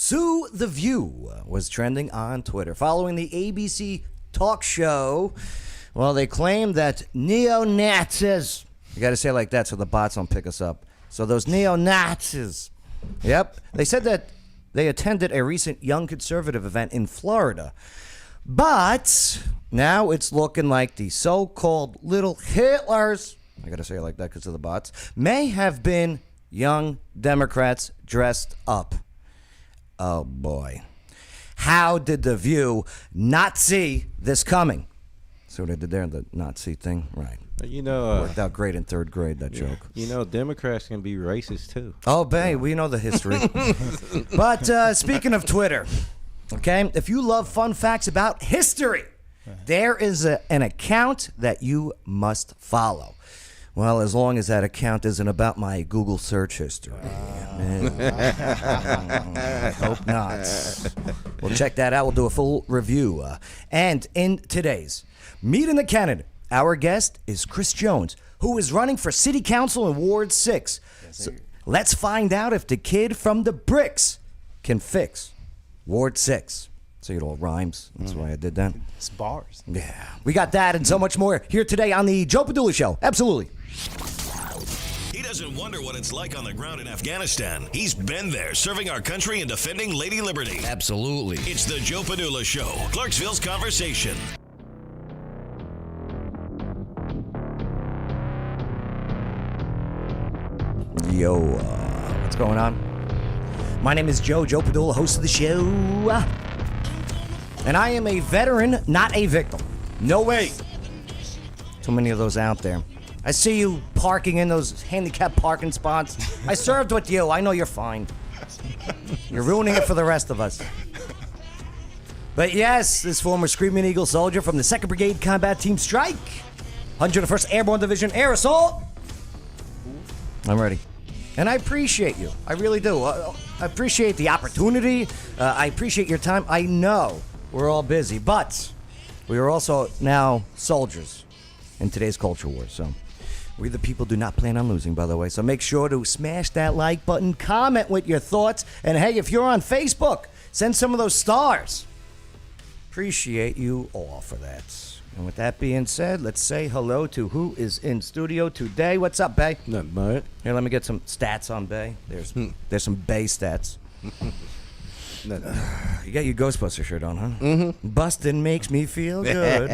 Sue the View was trending on Twitter following the ABC talk show. Well, they claim that neo-Nazis, you got to say it like that so the bots don't pick us up. So those neo-Nazis, yep, they said that they attended a recent Young Conservative event in Florida. But now it's looking like the so-called little Hitlers, I got to say it like that because of the bots, may have been young Democrats dressed up. Oh, boy. How did the View not see this coming? See what I did there, the Nazi thing? Right. Worked out great in third grade, that joke. Democrats can be racist, too. Oh, babe, we know the history. But speaking of Twitter, okay, if you love fun facts about history, there is an account that you must follow. Well, as long as that account isn't about my Google search history. I hope not. We'll check that out. We'll do a full review. And in today's Meet in the Candidate, our guest is Chris Jones, who is running for City Council in Ward 6. So let's find out if the kid from the bricks can fix Ward 6. See, it all rhymes. That's why I did that. It's bars. Yeah. We got that and so much more here today on the Joe Padula Show. Absolutely. He doesn't wonder what it's like on the ground in Afghanistan. He's been there, serving our country and defending Lady Liberty. Absolutely. It's the Joe Padula Show, Clarksville's Conversation. Yo, what's going on? My name is Joe Padula, host of the show. And I am a veteran, not a victim. No way. Too many of those out there. I see you parking in those handicapped parking spots. I served with you. I know you're fine. You're ruining it for the rest of us. But yes, this former Screaming Eagle soldier from the 2nd Brigade Combat Team Strike, 101st Airborne Division Air Assault. I'm ready. And I appreciate you. I really do. I appreciate the opportunity. I appreciate your time. I know we're all busy, but we are also now soldiers in today's culture war. So we the people do not plan on losing, by the way. So make sure to smash that like button, comment with your thoughts, and hey, if you're on Facebook, send some of those stars. Appreciate you all for that. And with that being said, let's say hello to who is in studio today. What's up, Bay? Nothing about it. Here, let me get some stats on Bay. There's some Bay stats. You got your Ghostbuster shirt on, huh? Mm-hmm. Bustin' makes me feel good.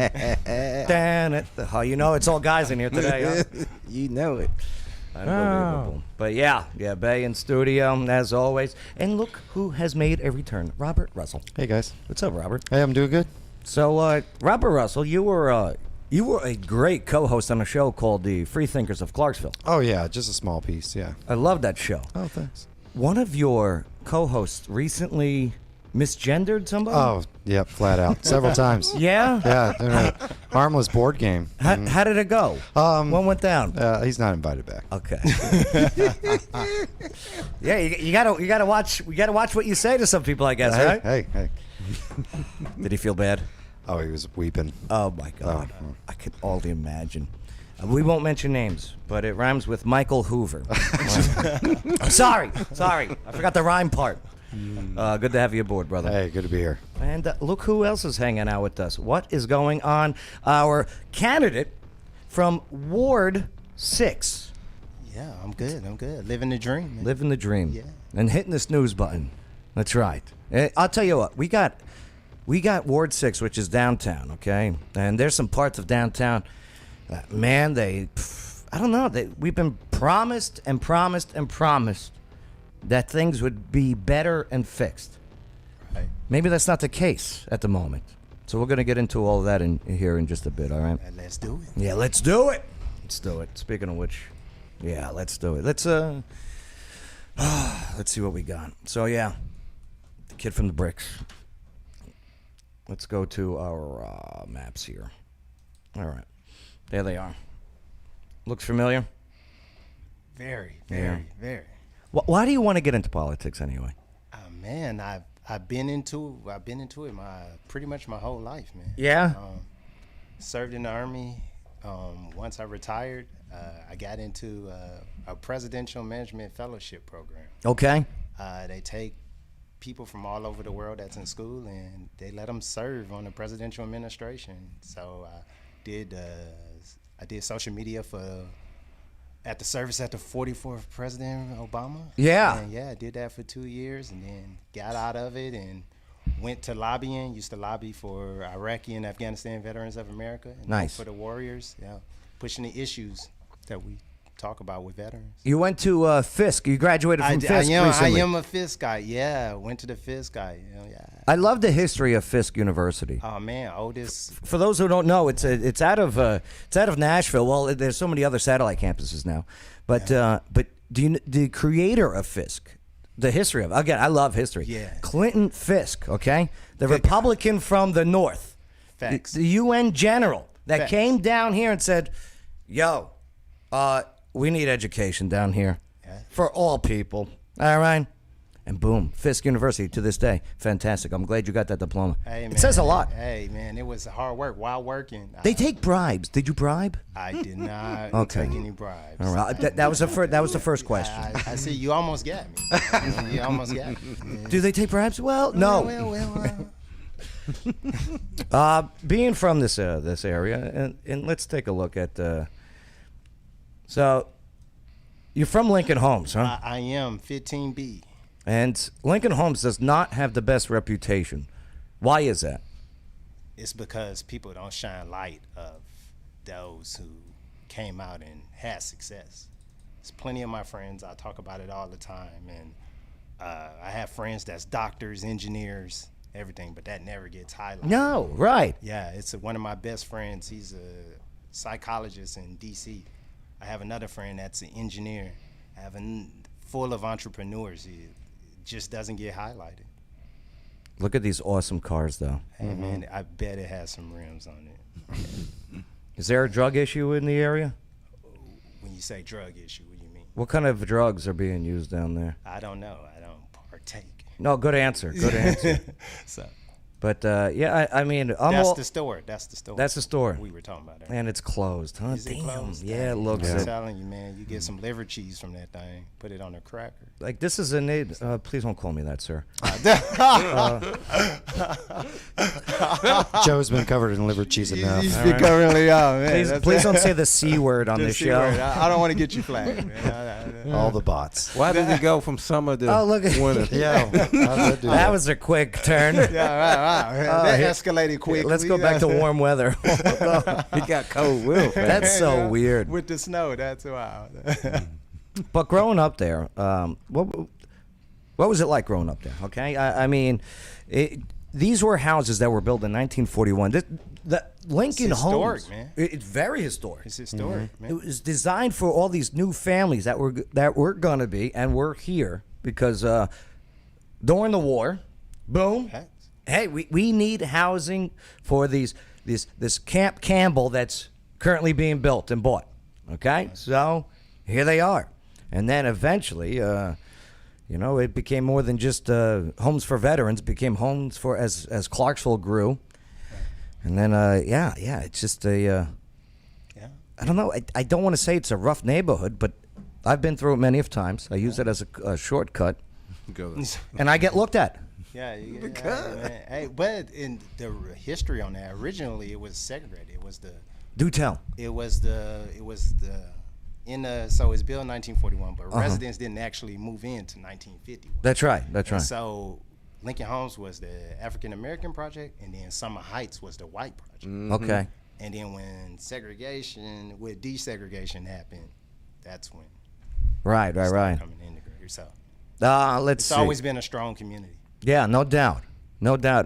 Damn it. How you know it's all guys in here today, huh? You know it. Unbelievable. But yeah, Bay in studio, as always. And look who has made a return. Robert Russell. Hey, guys. What's up, Robert? Hey, I'm doing good. So, Robert Russell, you were a great co-host on a show called the Free Thinkers of Clarksville. Oh, yeah, just a small piece, yeah. I love that show. Oh, thanks. One of your co-hosts recently misgendered somebody? Oh, yep, flat out. Several times. Yeah? Yeah, they're a harmless board game. How did it go? What went down? He's not invited back. Okay. Yeah, you gotta watch. We gotta watch what you say to some people, I guess, right? Hey. Did he feel bad? Oh, he was weeping. Oh my God, I could only imagine. We won't mention names, but it rhymes with Michael Hoover. I'm sorry. I forgot the rhyme part. Good to have you aboard, brother. Hey, good to be here. And look who else is hanging out with us. What is going on? Our candidate from Ward 6. Yeah, I'm good. Living the dream, man. Living the dream. Yeah. And hitting the snooze button. That's right. I'll tell you what. We got Ward 6, which is downtown, okay? And there's some parts of downtown, man, I don't know. We've been promised that things would be better and fixed. Right. Maybe that's not the case at the moment. So we're going to get into all of that here in just a bit, all right? Let's do it. Yeah, let's do it. Speaking of which, yeah, let's do it. Let's see what we got. So, yeah, the kid from the bricks. Let's go to our maps here. All right. There they are. Looks familiar? Very. Why do you want to get into politics anyway? Man, I've been into it pretty much my whole life, man. Yeah. Served in the Army. Once I retired, I got into a presidential management fellowship program. Okay. They take people from all over the world that's in school, and they let them serve on the presidential administration. So I did social media at the service at the 44th President Obama. Yeah. And I did that for 2 years, and then got out of it and went to lobbying. Used to lobby for Iraqi and Afghanistan Veterans of America. And Nice. for the Warriors, pushing the issues that we talk about with veterans. You went to Fisk. You graduated from Fisk I recently. am a Fisk guy. Yeah, went to the Fisk guy. I love the history of Fisk University. Oh man, oldest. For those who don't know, it's out of Nashville. Well, there's so many other satellite campuses now, but the creator of Fisk, the history of again, I love history. Yeah. Clinton Fisk, okay, the Republican from the North, Facts. the UN general that Facts. came down here and said, "Yo, we need education down here for all people." All right. And boom, Fisk University to this day. Fantastic. I'm glad you got that diploma. Hey, man, it says a lot. Hey, man, it was hard work while working. They take bribes. Did you bribe? I did not Okay. take any bribes. All right. That was the first question. I see you almost got me. You almost got me. Yeah. Do they take bribes? Well, no. Being from this area, and let's take a look at. So, you're from Lincoln Homes, huh? I am 15B. And Lincoln Homes does not have the best reputation. Why is that? It's because people don't shine light of those who came out and had success. There's plenty of my friends. I talk about it all the time, and I have friends that's doctors, engineers, everything, but that never gets highlighted. No, right. Yeah, it's one of my best friends. He's a psychologist in D.C. I have another friend that's an engineer. I have full of entrepreneurs. It just doesn't get highlighted. Look at these awesome cars, though. Hey, man, I bet it has some rims on it. Is there a drug issue in the area? When you say drug issue, what do you mean? What kind of drugs are being used down there? I don't know. I don't partake. No, good answer. Good answer. So But I mean, that's the store. That's the store. That's the store. We were talking about earlier. And it's closed, huh? Is it Damn. closed? Yeah, it looks I'm it. telling you, man. You get some liver cheese from that thing. Put it on a cracker. Like this is a need. Please don't call me that, sir. Joe's been covered in liver cheese enough. You speak currently, man. Please don't say the C word on this show. I don't want to get you flagged, man. All the bots. Why did it go from summer to Oh, look at winter? Yeah. how'd that do That was a quick turn. Yeah, right. That here- escalated quickly. Let's go back to warm weather. He got cold real fast. That's so weird. With the snow, that's wild. But growing up there, what was it like growing up there? Okay, I mean, these were houses that were built in 1941. The Lincoln historic, Homes, man. It's very historic. It's historic, man. It was designed for all these new families that were gonna be and were here because during the war, boom. Facts. Hey, we need housing for this Camp Campbell that's currently being built and bought. Okay, so here they are, and then eventually, it became more than just homes for veterans. It became homes for as Clarksville grew, and then it's just a. I don't know. I don't want to say it's a rough neighborhood, but I've been through it many of times. I use it as a shortcut, and I get looked at. Yeah, man. Hey, but in the history on that, originally it was segregated. It was the. Do tell. So it's built in 1941, but residents didn't actually move into 1951. That's right. And so Lincoln Homes was the African American project, and then Summer Heights was the white project. Okay. And then when desegregation happened, that's when Right. it started coming integrated. So Let's it's see. always been a strong community. Yeah, no doubt,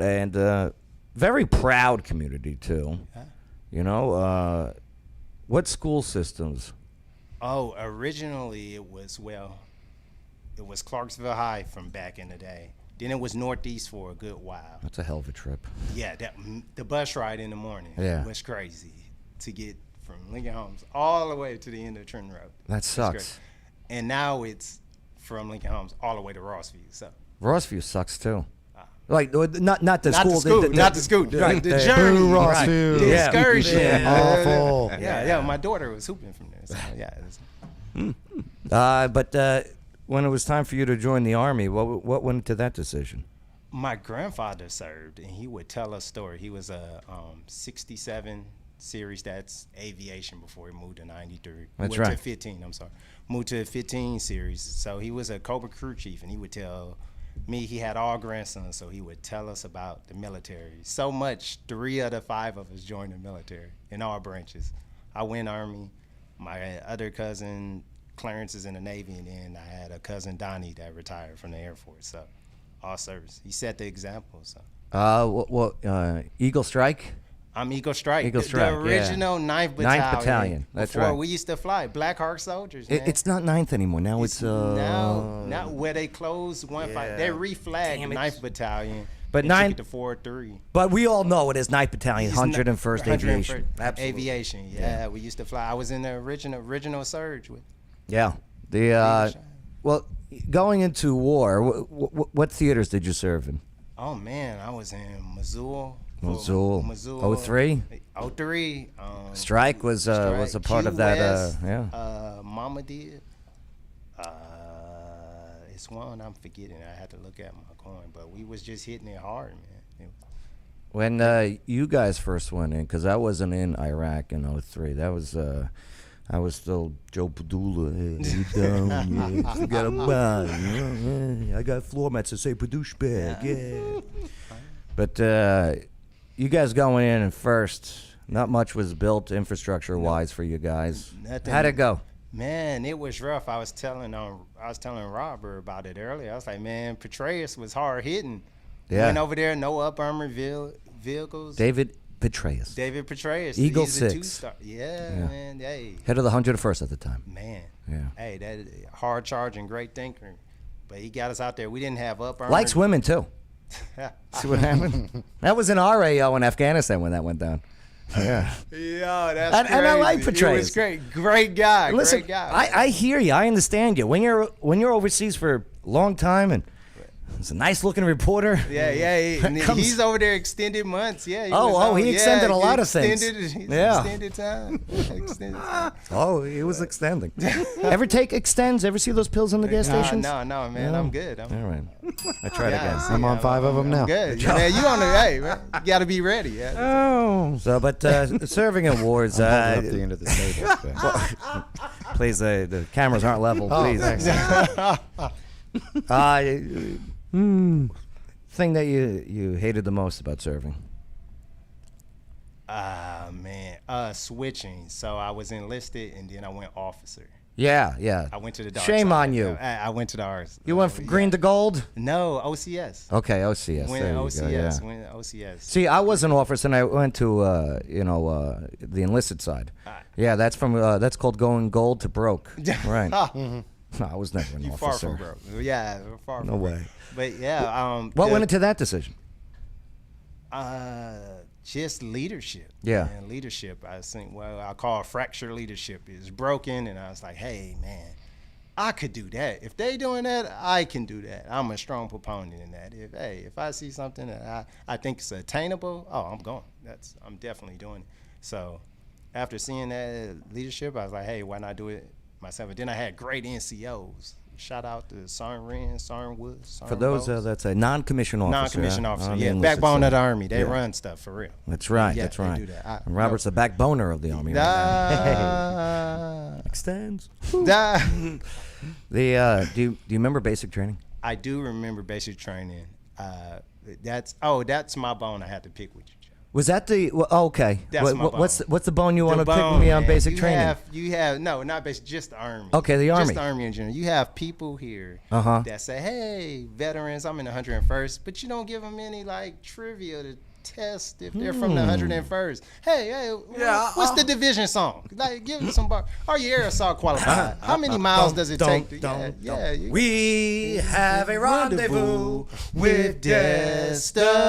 and very proud community too. Huh? What school systems? Oh, originally it was Clarksville High from back in the day. Then it was Northeast for a good while. That's a hell of a trip. Yeah, the bus ride in the morning was crazy to get from Lincoln Homes all the way to the end of Trenton Road. That It's sucks. great. And now it's from Lincoln Homes all the way to Rossview. So Rossview sucks too. Like not the not school, the school, not the school, the right, journey, Boo, right. Rossview. The Yeah. excursion. Yeah. Awful. Yeah. My daughter was hooping from there. So, yeah. But when it was time for you to join the Army, what went into that decision? My grandfather served, and he would tell a story. He was a 67 series, that's aviation, before he moved to 93. That's Went right. to 15, I'm sorry. Moved to 15 series. So he was a Cobra crew chief, and he would tell me, he had all grandsons, so he would tell us about the military. So much, 3 out of 5 of us joined the military in all branches. I went Army. My other cousin, Clarence, is in the Navy, and then I had a cousin, Donnie, that retired from the Air Force. So all service. He set the example. So Eagle Strike? I'm Eagle Strike. Eagle Strike, the original 9th Battalion. 9th Battalion, that's before right. we used to fly Black Hawk soldiers, man. It's not 9th anymore. Now it's now where they closed one fight. They reflagged Damn it. 9th Battalion. But and 9 took it to 4-3. But we all know it is 9th Battalion, 101st Aviation. 101st Absolutely. Aviation. Yeah, we used to fly. I was in the original surge with. Yeah. Well, going into war, what theaters did you serve in? Oh man, I was in Missoula. Missoula. 03? 03. Strike was a part of that. QS, Mama did. It's one I'm forgetting. I had to look at my coin, but we was just hitting it hard, man. When you guys first went in, because I wasn't in Iraq in 03. That was I was still Joe Padula. Hey, you down? Yeah, got a bomb. I got floor mats that say "Padoosh bag." Yeah. But you guys going in and first, not much was built infrastructure-wise for you guys. Nothing. How'd it go? Man, it was rough. I was telling Robert about it earlier. I was like, man, Petraeus was hard hitting. Yeah. Went over there, no up armored vehicles. David Petraeus, David Petraeus. Eagle He's a 6. two-star. Yeah, man. Hey, head of the 101st at the time. man. Yeah. Hey, that hard charging, great thinker. But he got us out there. We didn't have up armored. Likes women too. See what happened? That was an RAO in Afghanistan when that went down. Yeah. Yeah, that's And I like crazy. Petraeus. It was great. Great guy. Listen, great guy. I hear you. I understand you. When you're overseas for a long time and it's a nice looking reporter. Yeah. And Comes- he's over there extended months. Yeah. He extended a lot of things. Yeah. Extended time. Extended time. Oh, he was extending. Ever take extends? Ever see those pills in the gas stations? No, man. No? I'm good. All right. I tried again. I'm on 5 of them now. Good. Man, you on the hey, man. You gotta be ready. Yeah. Oh. So, but serving in wars. I'm holding up the end of the table. Please, the cameras aren't level. Oh, Please. thanks. Thing that you hated the most about serving? Man. Switching. So I was enlisted and then I went officer. Yeah. I went to the dark Shame side. on you. I went to the arts. You went from green to gold? No, OCS. Okay, OCS. Went There you OCS. go, yeah. Went OCS. See, I was an officer, and I went to the enlisted side. Yeah, that's called going gold to broke. Right. No, I was never an You officer. far from broke. Yeah, far from No broke. way. But yeah, What went into that decision? just leadership. Yeah. Man, leadership. I think I call fractured leadership is broken, and I was like, hey man, I could do that. If they doing that, I can do that. I'm a strong proponent in that. If I see something that I think is attainable, I'm going. I'm definitely doing it. So after seeing that leadership, I was like, hey, why not do it myself? And then I had great NCOs. Shout out to Sarn Wren, Sarn Woods, Sarn For those, Bowes. that's a non-commissioned officer. Non-commissioned officer, on the yeah. enlisted Backbone of side. the Army. They Yeah. run stuff for real. That's right. Yeah, that's they right. do that. And Robert's the backboner of the Army. Right now. Extends. Do you remember basic training? I do remember basic training. That's my bone I had to pick with you, Joe. Was that the? Well, okay. That's my bone. What's the bone you want to The pick bone, me on man. basic training? You have no, not basic, just the Army. Okay, the Army. Just the Army in general. You have people here Uh-huh. that say, hey, veterans, I'm in the 101st, but you don't give them any like trivia to test if they're from the 101st. Hey, what's the division song? Like, give them some bar. Are you air assault qualified? How many miles does it take? We have a rendezvous with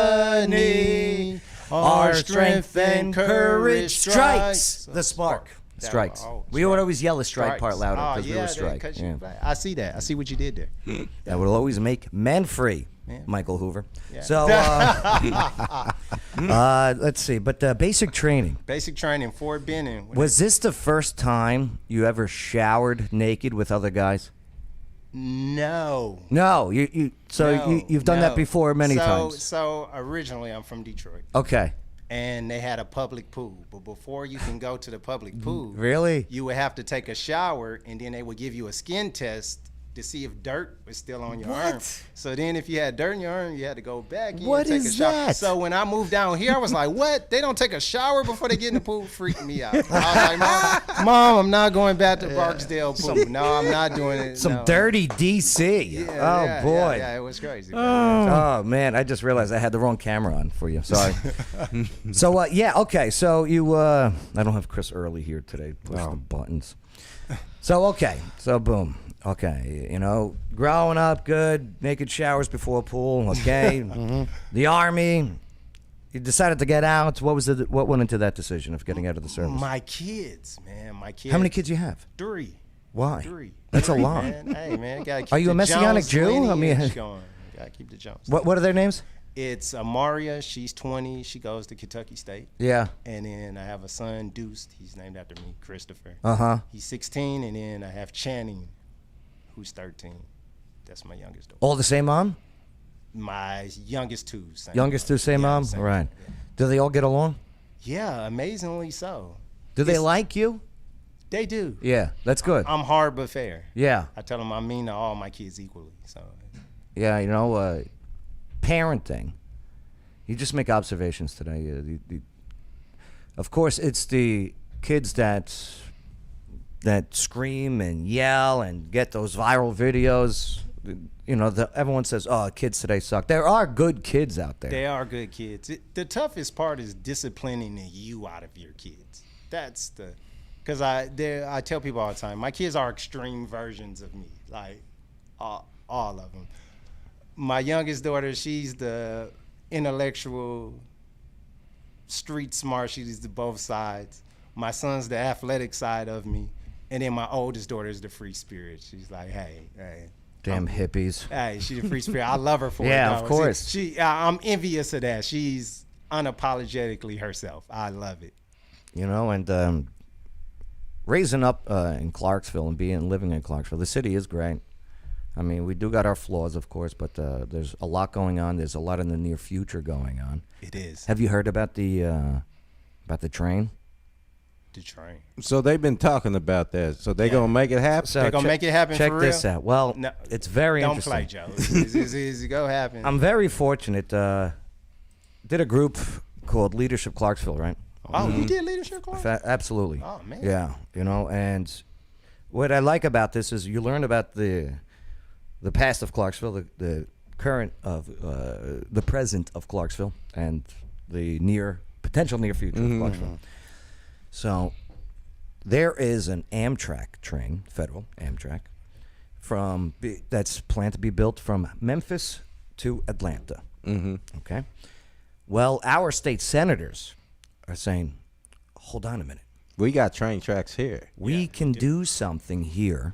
destiny. Our strength and courage strikes the spark. Strikes. We would always yell the strike part louder because we were strike. Yeah. I see that. I see what you did there. That would always make men free. Yeah. Michael Hoover. Yeah. So let's see. But basic training. Basic training, Fort Benning. Was this the first time you ever showered naked with other guys? No. No, you've done that before many times. So originally I'm from Detroit, Okay. and they had a public pool. But before you can go to the public pool, Really? you would have to take a shower, and then they would give you a skin test to see if dirt was still on your arm. So then if you had dirt in your arm, you had to go back in What and take is a shower. that? So when I moved down here, I was like, what? They don't take a shower before they get in the pool? Freaked me out. I was like, Mom, I'm not going back to Barksdale pool. No, I'm not doing it. Some no. dirty DC. Yeah, Boy. Yeah, it was crazy. Oh man, I just realized I had the wrong camera on for you. Sorry. So okay. So you, I don't have Chris Early here today. Push the buttons. So okay. So boom. Okay. Growing up good, making showers before pool. Okay. The Army. You decided to get out. What went into that decision of getting out of the service? My kids, man. My kids. How many kids you have? 3. Why? 3. That's a lot. Man. Hey, man. Gotta keep Are you a the Messianic Jones Jew? I mean, lineage going. Gotta keep the Jones. What are their names? It's Amaria. She's 20. She goes to Kentucky State. Yeah. And then I have a son, Deuce. He's named after me, Christopher. Uh-huh. He's 16. And then I have Channing, who's 13. That's my youngest daughter. All the same mom? My youngest two. Youngest two, same mom? same Right. yeah. Do they all get along? Yeah, amazingly so. Do they like you? They do. Yeah, that's good. I'm hard but fair. Yeah. I tell them I mean to all my kids equally. So. Yeah, parenting. You just make observations today. Of course, it's the kids that scream and yell and get those viral videos. Everyone says, "Oh, kids today suck." There are good kids out there. They are good kids. The toughest part is disciplining you out of your kids. That's because I tell people all the time, my kids are extreme versions of me, like all of them. My youngest daughter, she's the intellectual, street smart. She's the both sides. My son's the athletic side of me, and then my oldest daughter is the free spirit. She's like, hey. Damn hippies. Hey, she's a free spirit. I love her for it. Yeah, though. of course. I'm envious of that. She's unapologetically herself. I love it. And raising up in Clarksville and living in Clarksville, the city is great. I mean, we do got our flaws, of course, but there's a lot going on. There's a lot in the near future going on. It is. Have you heard about the train? The train. So they've been talking about that. So they're going to make it happen? So They're going to make it happen check for real? this out. Well, No, it's very Don't interesting. play, Joe. It's going to happen. I'm very fortunate. Did a group called Leadership Clarksville, right? You did Leadership Club? Absolutely. Oh, man. Yeah, and what I like about this is you learn about the past of Clarksville, the current of the present of Clarksville, and the potential near future of Clarksville. So there is an Amtrak train, federal Amtrak, that's planned to be built from Memphis to Atlanta. Okay. Well, our state senators are saying, hold on a minute. We got train tracks here. We can do something here.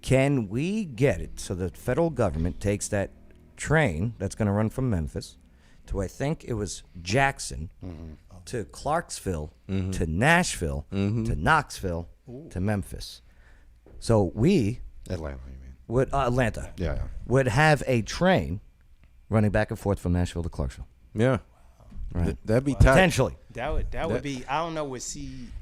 Can we get it so the federal government takes that train that's going to run from Memphis to, I think it was Jackson, to Clarksville, to Nashville, to Knoxville, to Memphis. So we Atlanta, you mean? would, Atlanta, Yeah. would have a train running back and forth from Nashville to Clarksville. Yeah. Right. That'd be tight. Potentially. That would be, I don't know what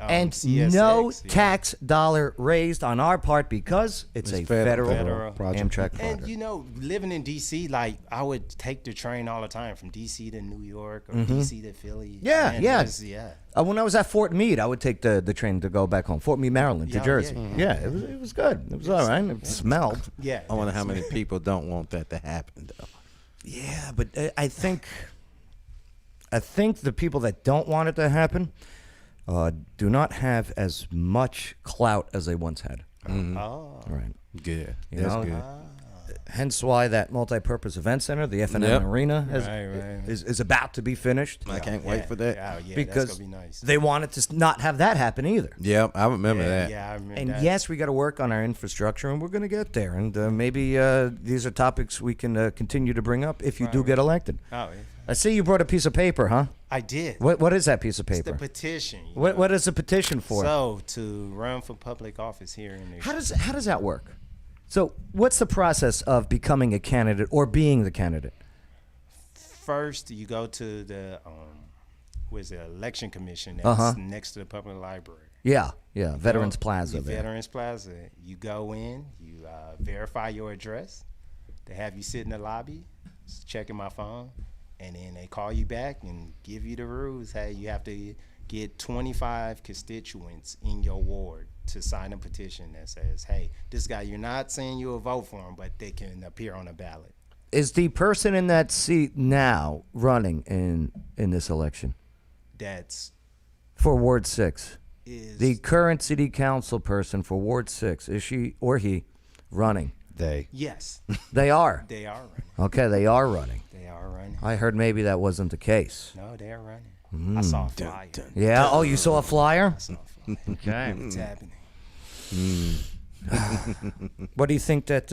And CSX, no yeah. tax dollar raised on our part because it's a federal Federal. Amtrak project. And living in DC, like I would take the train all the time from DC to New York or DC to Philly. Yeah, Man, yeah. yeah. When I was at Fort Meade, I would take the train to go back home. Fort Meade, Maryland, to Yeah, Jersey. yeah. It was good. It was all right. It smelled. Yeah. I wonder how many people don't want that to happen, though. Yeah, but I think the people that don't want it to happen do not have as much clout as they once had. Oh. Right. Good. You That's know, good. Hence why that multi-purpose event center, the FNM Yep. Arena, Right. is about to be finished. I can't wait for that. Yeah, because that's gonna be nice. they wanted to not have that happen either. Yep, I remember that. Yeah, I remember And that. yes, we got to work on our infrastructure, and we're going to get there. And maybe these are topics we can continue to bring up if you do get elected. Oh, yeah. I see you brought a piece of paper, huh? I did. What is that piece of It's the paper? petition. you know. What is the petition for? So to run for public office here in New How York. does that work? So, what's the process of becoming a candidate or being the candidate? First, you go to the election commission that's next to the public library. Yeah, Veterans Plaza. The There. Veterans Plaza. You go in, you verify your address. They have you sit in the lobby, checking my phone, and then they call you back and give you the rules. Hey, you have to get 25 constituents in your ward to sign a petition that says, hey, this guy, you're not saying you'll vote for him, but they can appear on the ballot. Is the person in that seat now running in this election That's for Ward 6? is The current city council person for Ward 6, is she or he running? They. yes, They are. they are running. Okay, they are running. They are running. I heard maybe that wasn't the case. No, they are running. I saw a flyer. Yeah. Oh, you saw a flyer? I saw a flyer. Okay. It's happening. What do you think that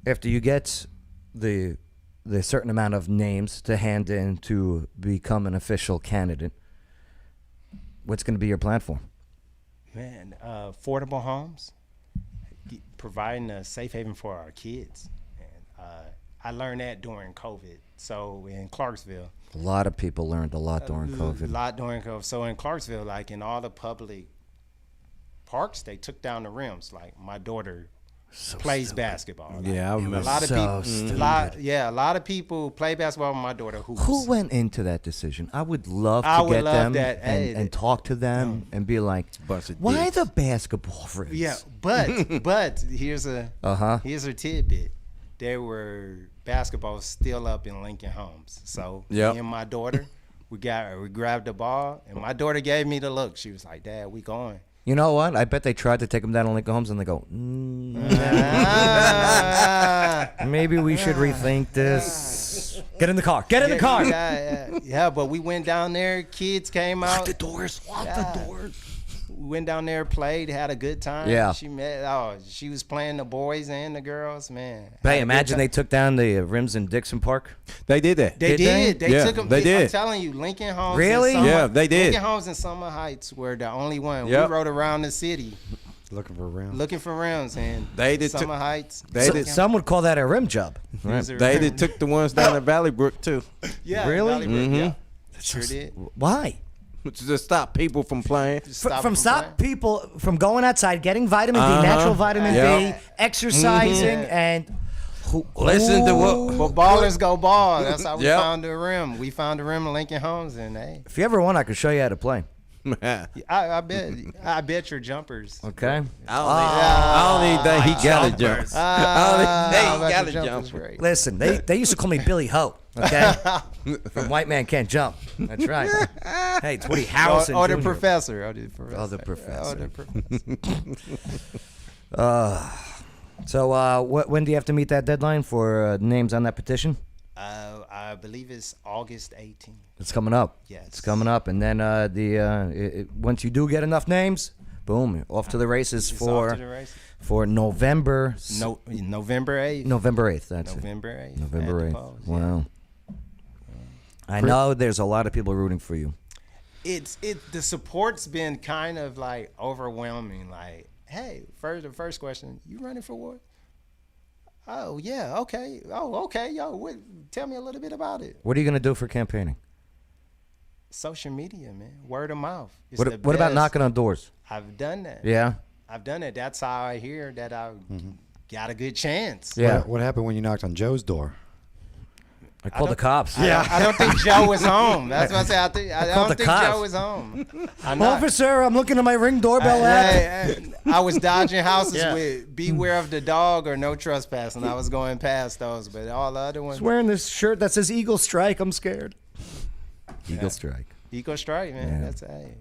after you get the certain amount of names to hand in to become an official candidate, what's going to be your platform? Man, affordable homes, providing a safe haven for our kids. And I learned that during COVID. So in Clarksville, A lot of people learned a lot during a COVID. lot during COVID. So in Clarksville, like in all the public parks, they took down the rims. Like my daughter plays basketball. Like, Yeah, I remember. a lot of So people. stupid. A lot of people play basketball with my daughter. Who went into that decision? I would love to I would get love them that. Hey, and talk to them and be like, Bunch of why dicks. the basketball rims? Yeah, but here's a tidbit. There were basketballs still up in Lincoln Homes. So Yep. me and my daughter, we grabbed the ball, and my daughter gave me the look. She was like, "Dad, we going." You know what? I bet they tried to take them down to Lincoln Homes and they go, maybe we should rethink this. Get in the car. Get in the car. Yeah, but we went down there. Kids came out. Lock the doors. Lock the doors. We went down there, played, had a good time. Yeah. She was playing the boys and the girls, man. Hey, imagine they took down the rims in Dixon Park. They did that. They Did did. they? They Yeah, took them. they did. I'm telling you, Lincoln Homes. Really? And Summer, Yeah, they did. Lincoln Homes and Summer Heights were the only one. Yep. We rode around the city Looking for rounds. looking for rims, and They did Summer took- Heights. They did. Some would call that a rim job. was a They rim. did took the ones down at Valley Brook too, Yeah, Really? Valley Brook, Mm-hmm. yeah. Sure did. Why? to stop people from playing. From stop people from going outside, getting vitamin D, natural vitamin Yeah. D, exercising, and Listen to what. But ballers go ball. That's how we Yep. found the rim. We found the rim in Lincoln Homes, and hey, If you ever want, I could show you how to play. I bet your jumpers. Okay. I don't even think he got a jump. I don't even think he got a your jump. jumpers great. Listen, they used to call me Billy Ho. Okay. From White Man Can't Jump. That's right. Hey, it's Woody Harrelson. Or the Jr. professor. Or the professor. Oh, the professor. Oh, the professor. So, when do you have to meet that deadline for names on that petition? I believe it's August 18th. It's coming up. Yes. It's coming up, and then once you do get enough names, boom, off to the races It's for off to the races. for November. November 8th. November 8th. That's November 8th. it. November at 8th. the polls, yeah. Wow. I know there's a lot of people rooting for you. The support's been kind of like overwhelming. Like, hey, the first question, you running for what? Oh yeah, okay. Oh okay, yo, tell me a little bit about it. What are you going to do for campaigning? Social media, man, word of mouth. It's What about best. knocking on doors? I've done that. Yeah. I've done it. That's how I hear that I got a good chance. Yeah. What happened when you knocked on Joe's door? I called the cops. I don't think Joe was home. That's what I say. I called don't the think cops. Joe was home. I knocked. Officer, I'm looking at my Ring doorbell app. I was dodging houses Yeah. with beware of the dog or no trespassing. I was going past those, but all the other ones. He's wearing this shirt that says Eagle Strike. I'm scared. Eagle Strike. Eco strike, man. Yeah. That's hey.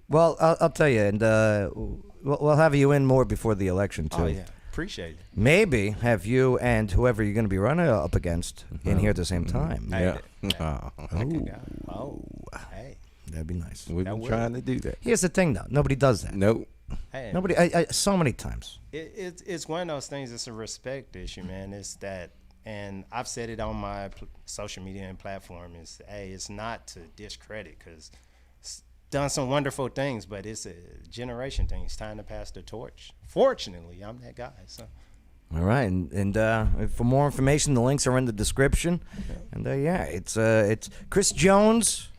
Well, I'll tell you, and we'll have you in more before the election too. Oh yeah, appreciate it. Maybe have you and whoever you're going to be running up against in here at the same time. Yeah. Hey, That'd be nice. We've been trying to do that. Here's the thing, though. Nobody does that. Nope. hey. Nobody. I so many times. It's one of those things. It's a respect issue, man. It's that, and I've said it on my social media and platform. Is it's not to discredit because it's done some wonderful things, but it's a generation thing. It's time to pass the torch. Fortunately, I'm that guy. So All right, and for more information, the links are in the description. And yeah, it's Chris Jones.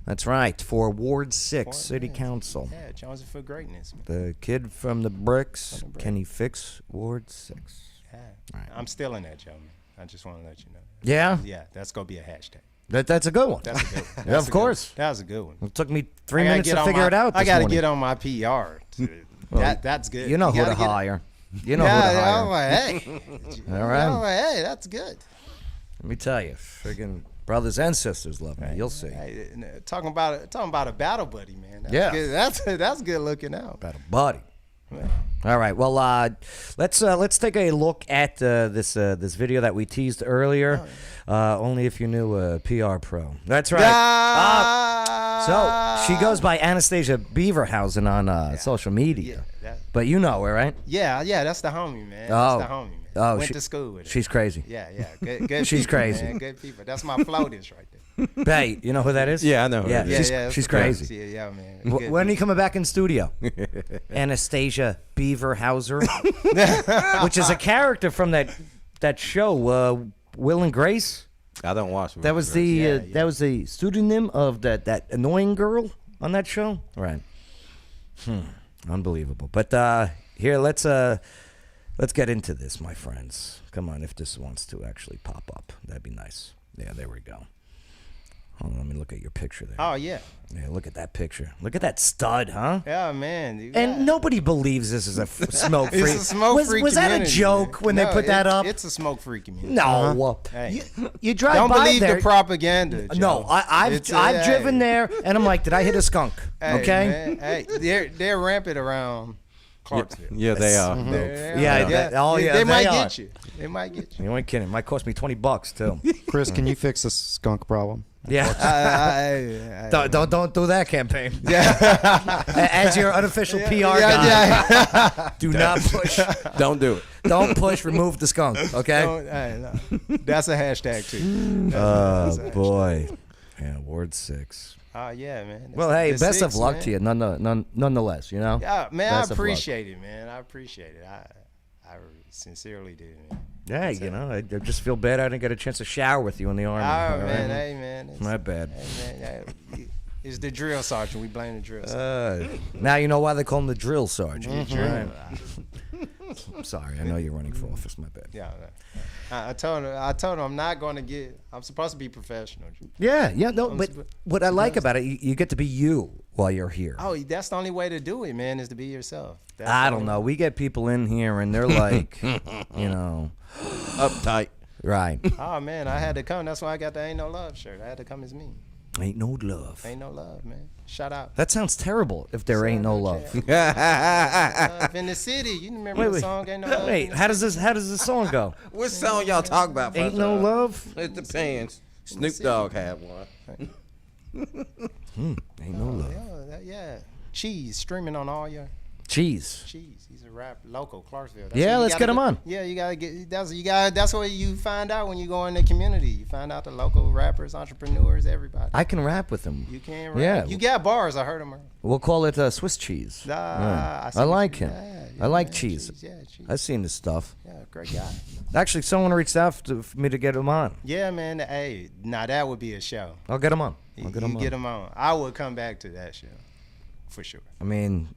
That's right, for Ward 6 City Council. Yeah, Jones for greatness. Man. The kid from the bricks. Can he fix Ward 6? Yeah. Right. I'm still in that, Joe, man. I just want to let you know. Yeah? Yeah, that's going to be a hashtag. That's a good one. That's a good one. Yeah, of course. That was a good one. It took me 3 minutes to figure it out. I got to morning. get on my PR. That's good. You know who to hire. You know who to hire. I'm like, hey. All right. I'm like, hey, that's good. Let me tell you, friggin' brothers and sisters love me. You'll see. Hey, talking about a battle buddy, man. That's Yeah. good. That's good looking out. About a buddy. Man. All right. Well, let's take a look at this video that we teased earlier. Only if you knew PR Pro. That's right. So she goes by Anastasia Beaverhausen on social media. But you know her, right? Yeah, that's the homie, man. Oh. That's the homie, man. Oh, Went to school with her. She's crazy. Yeah. Good She's people, crazy. Man. Good people. That's my floaters right there. Hey, you know who that is? Yeah, I know. Yeah, Yeah, she's crazy. Yeah, man. When are you coming back in studio? Anastasia Beaverhauser, which is a character from that show, Will and Grace. I don't watch. That was that was the pseudonym of that annoying girl on that show. Right. Unbelievable. But here, let's get into this, my friends. Come on, if this wants to actually pop up, that'd be nice. Yeah, there we go. Hold on, let me look at your picture there. Oh, yeah. Yeah, look at that picture. Look at that stud, huh? Yeah, man. And nobody believes this is a smoke free. It's a smoke free Was that a community, joke man. when they put that up? It's a smoke free community. No. Hey. You drive Don't by believe there. the propaganda, Joe. No, I've driven there, and I'm like, did I hit a skunk? Hey, Okay. man. Hey, they're rampant around Clarksville. Yeah, they are. They might get you. They might get you. You ain't kidding. It might cost me $20 too. Chris, can you fix this skunk problem? Yeah. Don't do that campaign. Yeah. As your unofficial PR guy, do not push. Don't do it. Don't push. Remove the skunk. Okay. No. That's a hashtag too. Oh boy. Yeah. Ward 6. Oh yeah, man. Well, hey, The best six, of luck man. to you, nonetheless. You know. Yeah, man. Best I of luck. appreciate it, man. I appreciate it. I sincerely do, man. Yeah, you know, I just feel bad I didn't get a chance to shower with you in the army. Oh man, hey man. My bad. Hey man, it's the drill sergeant. We blame the drill sergeant. Now you know why they call him the drill sergeant. Right. I'm sorry, I know you're running for office. My bad. Yeah. I told him I'm not going to get. I'm supposed to be professional. Yeah, no, but what I like about it, you get to be you while you're here. Oh, that's the only way to do it, man, is to be yourself. That's I the don't only know. way. We get people in here and they're like, you know, Uptight. right. Oh man, I had to come. That's why I got the "Ain't No Love" shirt. I had to come as me. Ain't no love. Ain't no love, man. Shout out. That sounds terrible. If there ain't no love. Love in the city. You remember the song "Ain't No Love"? Wait, how does this song go? What song y'all talk about? Ain't no love. It depends. Snoop Dogg had one. Ain't no love. Yeah. Cheese streaming on all your Cheese. cheese. He's a rap local Clarksville. Yeah, what you let's gotta get him do. on. Yeah, you gotta get. That's what you find out when you go in the community. You find out the local rappers, entrepreneurs, everybody. I can rap with him. You can rap. Yeah. You got bars. I heard them. We'll call it Swiss cheese. I see I what like you- him. yeah, I like yeah, cheese. Yeah, cheese. I've seen this stuff. Yeah, great guy. Actually, someone reached out for me to get him on. Yeah, man. Hey, now that would be a show. I'll get him on. I'll You get him on. get him on. I would come back to that show, for sure. I mean,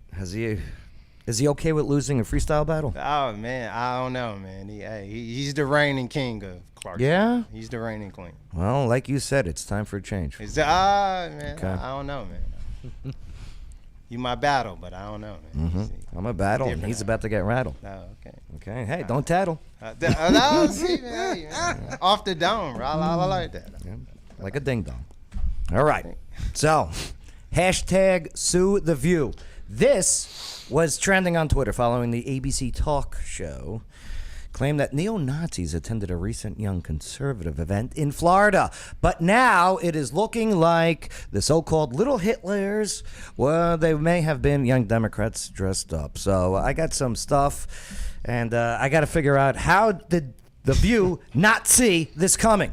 is he okay with losing a freestyle battle? Oh man, I don't know, man. He's the reigning king of Clarksville. Yeah? He's the reigning queen. Well, like you said, it's time for a change. Man, Okay. I don't know, man. You my battle, but I don't know, man. Mm-hmm. I'm a battle, and he's about to get rattled. Oh, okay. Okay, hey, don't tattle. No, see, man, hey, man. Off the dome, bro. I like that. Yeah, like a ding dong. All right. So, hashtag sue the view. This was trending on Twitter following the ABC talk show claimed that neo-Nazis attended a recent Young Conservative event in Florida. But now it is looking like the so-called little Hitlers, well, they may have been young Democrats dressed up. So I got some stuff, and I got to figure out how did the View not see this coming.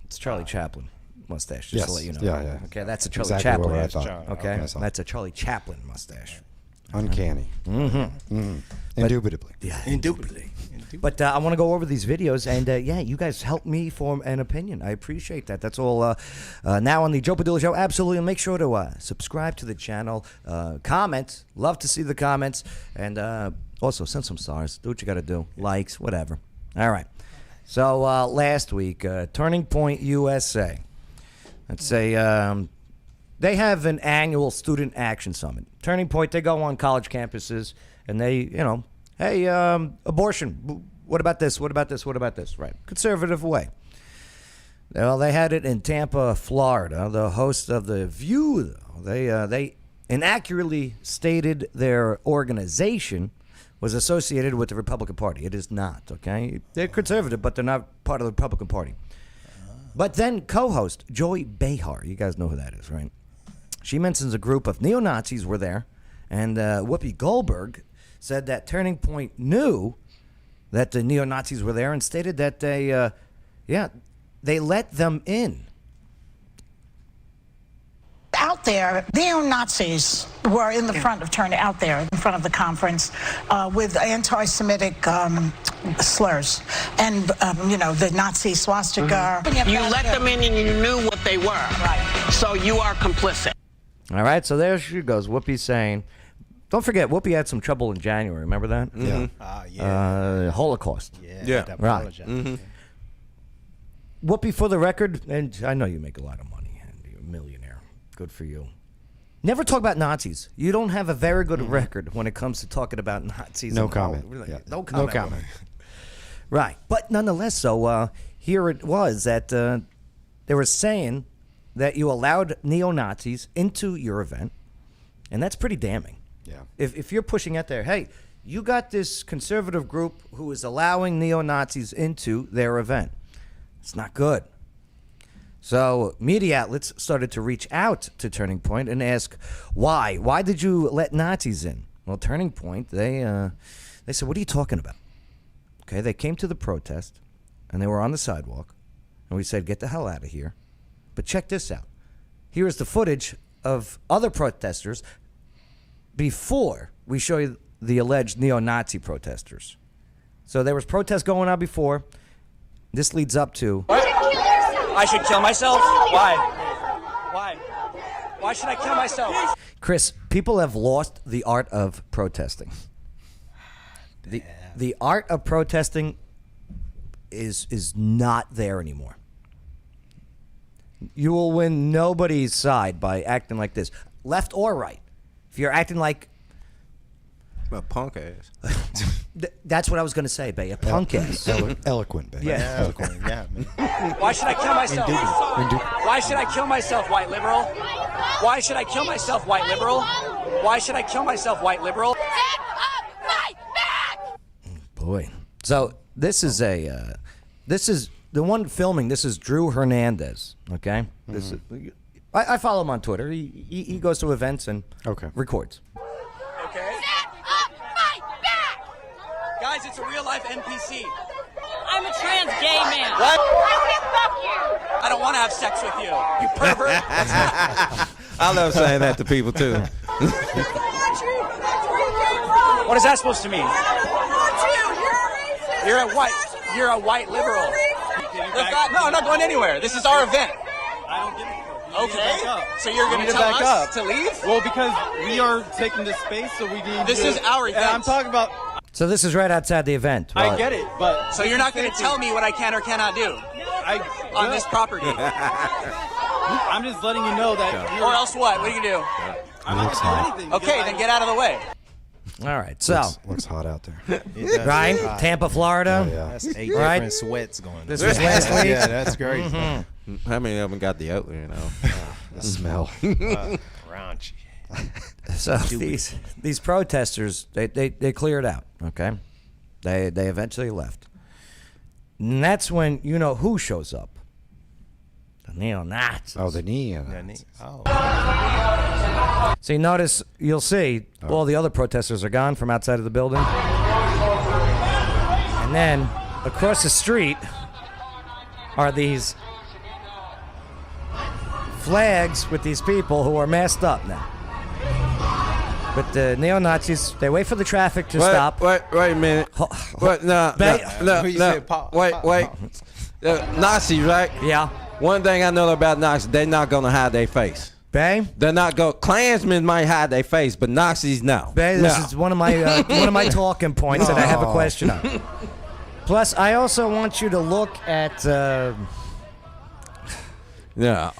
It's Charlie Chaplin mustache, just to let you know. Yeah. Okay, that's a Charlie Exactly Chaplin. what I thought. Okay, I saw. that's a Charlie Chaplin mustache. Uncanny. Indubitably. Yeah, Indubitably. But I want to go over these videos, and you guys help me form an opinion. I appreciate that. That's all. Now on the Joe Padula Show, absolutely. And make sure to subscribe to the channel, comment. Love to see the comments, and also send some stars. Do what you got to do. Likes, whatever. All right. So last week, Turning Point USA. Let's say they have an annual student action summit. Turning Point, they go on college campuses, and they, hey, abortion. What about this? What about this? What about this? Right. Conservative way. Well, they had it in Tampa, Florida. The host of The View, they inaccurately stated their organization was associated with the Republican Party. It is not, okay? They're conservative, but they're not part of the Republican Party. But then co-host Joy Behar, you guys know who that is, right? She mentions a group of neo-Nazis were there, and Whoopi Goldberg said that Turning Point knew that the neo-Nazis were there and stated that they let them in. Out there, neo-Nazis were in the front of the conference with anti-Semitic slurs and, the Nazi swastika. You let them in and you knew what they were. Right. So you are complicit. All right, so there she goes. Whoopi's saying, don't forget, Whoopi had some trouble in January. Remember that? Yeah. Holocaust. Yeah. I Right. apologize. Whoopi, for the record, and I know you make a lot of money and you're a millionaire. Good for you. Never talk about Nazis. You don't have a very good record when it comes to talking about Nazis. No and comment. all. Yeah. No comment. No comment. Right. But nonetheless, so here it was that they were saying that you allowed neo-Nazis into your event, and that's pretty damning. Yeah. If you're pushing out there, hey, you got this conservative group who is allowing neo-Nazis into their event. It's not good. So media outlets started to reach out to Turning Point and ask, why? Why did you let Nazis in? Well, Turning Point, they said, what are you talking about? Okay, they came to the protest, and they were on the sidewalk, and we said, get the hell out of here. But check this out. Here is the footage of other protesters before we show you the alleged neo-Nazi protesters. So there was protests going on before. This leads up to... I should kill myself? Why? Why? Why should I kill myself? Chris, people have lost the art of protesting. The art of protesting is not there anymore. You will win nobody's side by acting like this, left or right. If you're acting like... A punk ass. That's what I was going to say, Bay. A punk ass. Eloquent, baby. Yeah. Eloquent, yeah, man. Why should I kill myself? Why should I kill myself, white liberal? Why should I kill myself, white liberal? Why should I kill myself, white liberal? Boy. So this is the one filming. This is Drew Hernandez. Okay. This is, I follow him on Twitter. He goes to events and records. Okay. Guys, it's a real life NPC. I'm a trans gay man. What? Fuck you. I don't want to have sex with you. You pervert. I love saying that to people too. What is that supposed to mean? You're a white liberal. No, I'm not going anywhere. This is our event. I don't give a fuck. Okay. So you're going to tell us to leave? Well, because we are taking this space, so we need. This is our event. And I'm talking about. So this is right outside the event. I get it, but so you're not going to tell me what I can or cannot do on this property. I'm just letting you know that. Or else what? What are you going to do? I'm not going to do anything. Okay, then get out of the way. All right. So looks hot out there. Ryan, Tampa, Florida. Oh, yeah. That's 8 different sweats going on. This was last week. Yeah, that's great. How many of them got the outlet, you know? The smell. Raunchy. So these protesters, they cleared out. Okay, they eventually left. And that's when you know who shows up. The neo-Nazis. Oh, the neo-Nazis. Oh. So you'll see all the other protesters are gone from outside of the building. And then across the street are these flags with these people who are masked up now. But the neo-Nazis, they wait for the traffic to stop. Wait a minute. Wait, no. Wait. Nazis, right? Yeah. One thing I know about Nazis, they're not going to hide their face. Bay? They're not going. Klansmen might hide their face, but Nazis, no. Bay, this is one of my talking points that I have a question on. Plus, I also want you to look at. Yeah.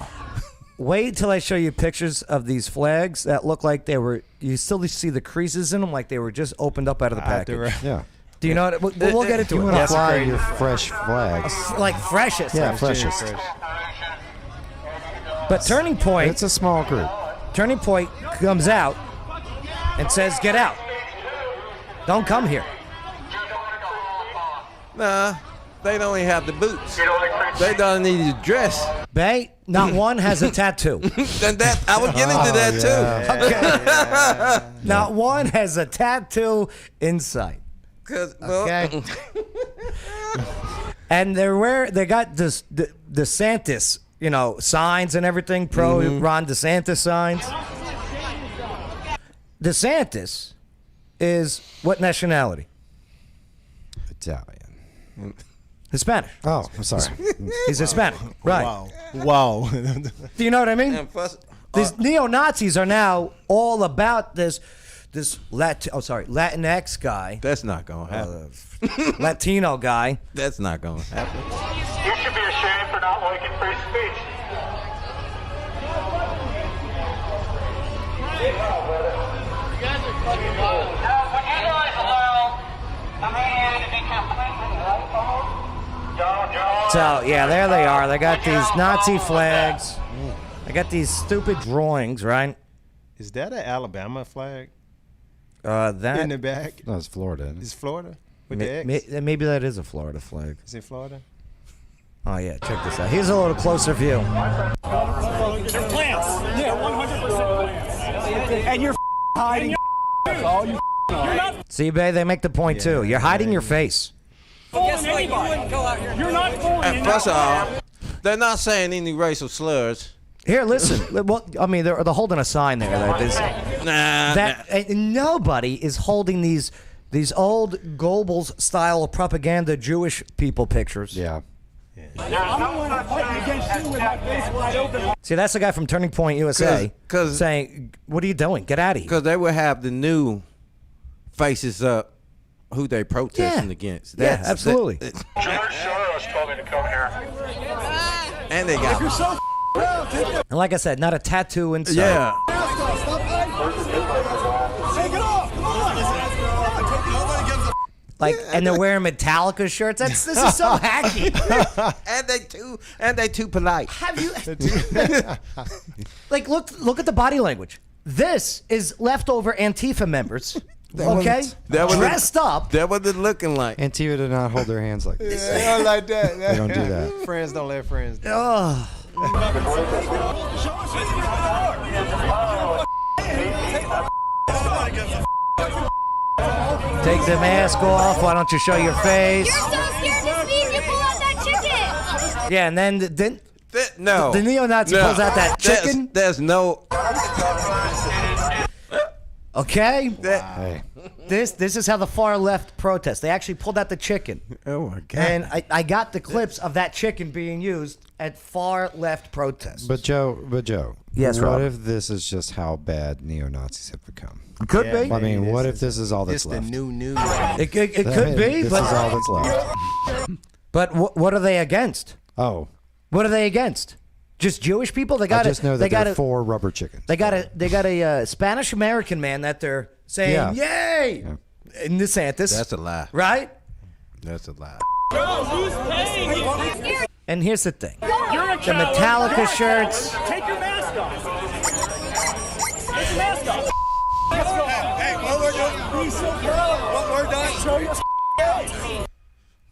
Wait till I show you pictures of these flags that look like they were. You still see the creases in them, like they were just opened up out of the package. Yeah. Do you know what? We'll get into You it. want to fly your fresh flags. Like freshest. Yeah, freshest. But Turning Point. It's a small group. Turning Point comes out and says, "Get out! Don't come here." Nah, they don't even have the boots. They don't need the dress. Bay, not one has a tattoo. And that I was getting to that too. Okay. Not one has a tattoo in sight. Okay. And they got this DeSantis, signs and everything, pro Ron DeSantis signs. DeSantis is what nationality? Italian. Hispanic. Oh, I'm sorry. He's Hispanic. Right. Wow. Do you know what I mean? These neo-Nazis are now all about this Latinx guy. That's not going to happen. Latino guy. That's not going to happen. You should be ashamed for not liking free speech. You guys are fucking wild. When you guys allow a man to be completely right, So, yeah, there they are. They got these Nazi flags. They got these stupid drawings, right? Is that an Alabama flag? That in the back? No, it's Florida. It's Florida? With the X? Maybe that is a Florida flag. Is it Florida? Oh, yeah, check this out. Here's a little closer view. They're plants. Yeah, 100% plants. And you're hiding. That's all you're not See, Bay, they make the point, too. You're hiding your face. fooling anybody. You're not fooling And first of all, they're not saying any racial slurs. Here, listen. Well, I mean, they're holding a sign there. Nobody is holding these old Goebbels style propaganda Jewish people pictures. Yeah. I'm the one fighting against you with my face wide open. See, that's the guy from Turning Point USA saying, "What are you doing? Get out of here." Because they would have the new faces up who they protesting against. Yeah, absolutely. George Soros told me to come here. And they got And like I said, not a tattoo inside. Yeah. Take it off. Come on. Like, and they're wearing Metallica shirts. This is so hacky. and they too polite. Have you? Like, look at the body language. This is leftover Antifa members. Okay, dressed up. That what they're looking like. Antifa did not hold their hands like this. They don't like that. They don't do that. Friends don't let friends do. Oh. Take the mask off. Why don't you show your face? You're so scared to speak. You pull out that chicken. Yeah, and then no. The neo-Nazi pulls out that chicken. There's no. Okay. Hey. This is how the far left protest. They actually pulled out the chicken. Oh my God. And I got the clips of that chicken being used at far left protests. But Joe. Yes, what Rob. if this is just how bad neo-Nazis have become? Could be. I mean, what if this is all that's It's left? the new. It could be. This But is all that's left. but what are they against? Oh. What are they against? Just Jewish people? They got I just know that they're for rubber chickens. They got a Spanish American man that they're saying yay in DeSantis. That's a lie. Right? That's a lie. And here's the thing: You're a the Metallica shirts. Take your mask off. Take your mask off. Hey, when we're done, show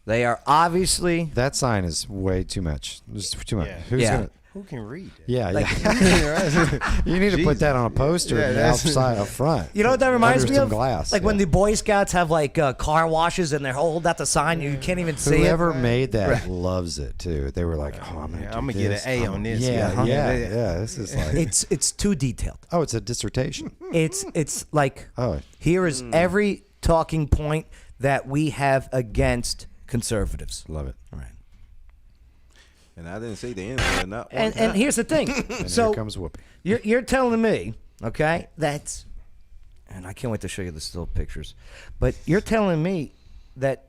They are obviously. That sign is way too much. It's too much. Yeah. Who's Yeah. gonna? Who can read that? Yeah, Like- yeah. You need to put that on a poster Yeah, and that's- outside up front. You know what that reminds Under me some of? glass. Like when the Boy Scouts have like car washes and they hold out the sign, you can't even see Whoever it. made that loves it too. They were like, "Oh, I'm gonna get an A on this. Yeah, Yeah, yeah. This is like It's too detailed. oh, it's a dissertation. It's like Oh, here is every talking point that we have against conservatives. love it. All right. And I didn't see the end of it. Not one And time. here's the thing. And So here comes Whoopi. you're telling me, okay, that's, and I can't wait to show you the still pictures, but you're telling me that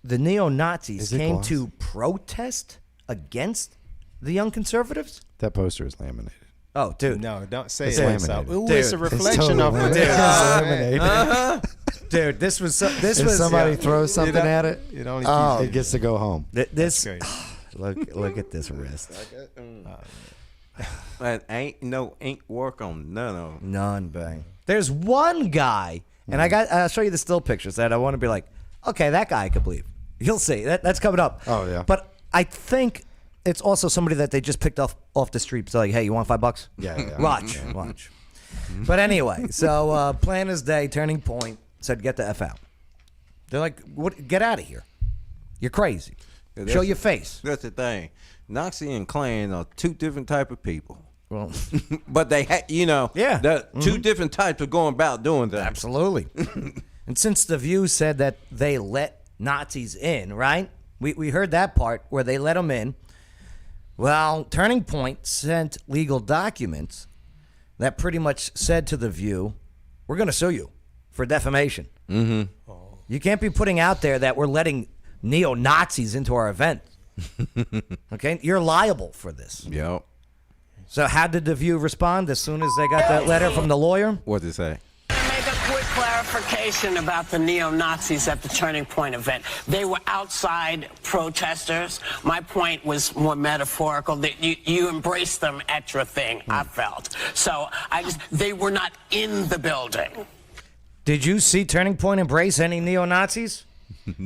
the neo-Nazis Is it came gloss? to protest against the young conservatives? That poster is laminated. Oh, dude. No, don't say It's it. laminated. Ooh, Dude, it's a it's reflection totally of laminated. it. It's laminated. Dude, this was this If was somebody throws something know, at it, it only it keeps- gets to go home. this great. look at this wrist. And ain't no ink work on none of them. None, bang. There's one guy, and I'll show you the still pictures that I want to be like, okay, that guy I could believe. You'll see. That's coming up. Oh, yeah. But I think it's also somebody that they just picked off the street. So like, hey, you want $5? Yeah, yeah. Watch. But anyway, so Planners Day, Turning Point said, get the F out. They're like, what? Get out of here. You're crazy. Yeah, Show your face. That's the thing. Nazi and Klan are two different type of people. Well, But they, Yeah. they're two different types of going about doing that. absolutely. And since The View said that they let Nazis in, right? We heard that part where they let them in. Well, Turning Point sent legal documents that pretty much said to The View, we're going to sue you for defamation. Mm-hmm. You can't be putting out there that we're letting neo-Nazis into our event. Okay? You're liable for this. Yep. So how did The View respond as soon as they got that letter from the lawyer? What'd it say? Make a quick clarification about the neo-Nazis at the Turning Point event. They were outside protesters. My point was more metaphorical, that you embraced them at your thing, I felt. So they were not in the building. Did you see Turning Point embrace any neo-Nazis?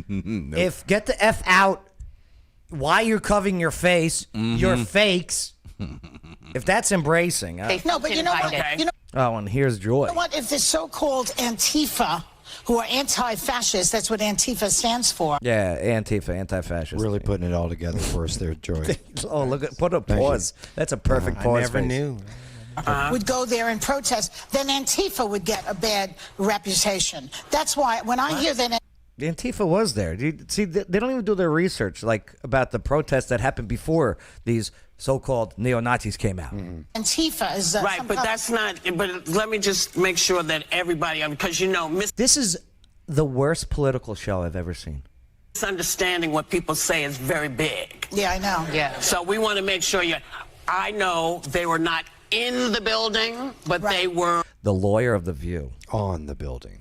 Nope. If get the F out, why you're covering your face, you're fakes. If that's embracing. No, but you know what? Okay. You know Oh, and here's Joy. what? If the so-called Antifa, who are anti-fascist, that's what Antifa stands for. Yeah, Antifa, anti-fascist. Really putting it all together for us there, Joy. Oh, look at put a Thank you. pause. That's a perfect I pause. never face. knew. Would go there and protest, then Antifa would get a bad reputation. That's why when I hear that The Antifa was there. See, they don't even do their research, like about the protests that happened before these so-called neo-Nazis came out. Antifa is Right, some but kind that's not, but let me just make sure that everybody, because This is the worst political show I've ever seen. misunderstanding what people say is very big. yeah, I know. Yeah. So we want to make sure I know they were not in the building, but they were The lawyer of The View. On the building.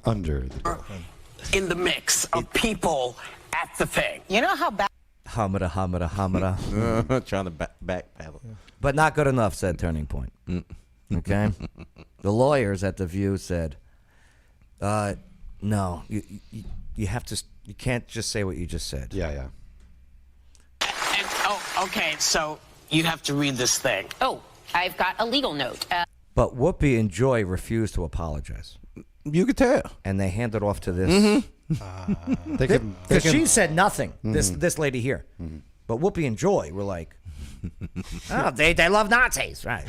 Under the building. in the mix of people at the thing. You know how bad Hamada, hamada, hamada. Trying to backpedal. But not good enough, said Turning Point. Okay? The lawyers at The View said, no, you have to, you can't just say what you just said. Yeah, yeah. And, okay, so you have to read this thing. Oh, I've got a legal note. But Whoopi and Joy refused to apologize. You could tell. And they handed off to this. They can, Because she said nothing, this lady here. But Whoopi and Joy were like, oh, they love Nazis, right?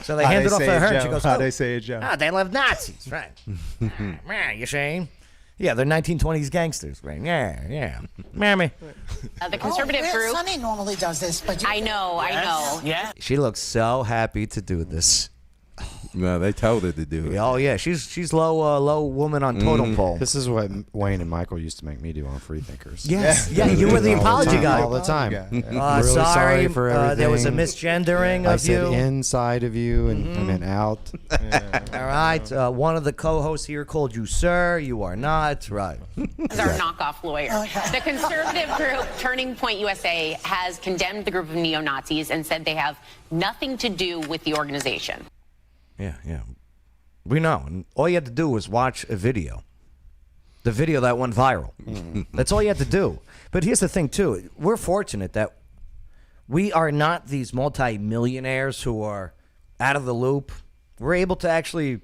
So they handed off to her, and she goes, How oh, they say it, Joe? oh, they love Nazis, right? Man, you see? Yeah, they're 1920s gangsters, right? Yeah. Mammy. The conservative group. Sonny normally does this, but I know. Yeah. She looks so happy to do this. No, they told her to do it. Oh, yeah, she's low woman on totem pole. This is what Wayne and Michael used to make me do on Freethinkers. Yes, yeah, you were the apology guy. All the time. Really Really sorry for there was a everything. misgendering I of said you. inside of you and I meant out. All right, one of the co-hosts here called you sir. You are not. Right. Is our knockoff lawyer. The conservative group Turning Point USA has condemned the group of neo-Nazis and said they have nothing to do with the organization. Yeah. We know. And all you had to do was watch a video. The video that went viral. That's all you had to do. But here's the thing, too. We're fortunate that we are not these multi-millionaires who are out of the loop. We're able to actually,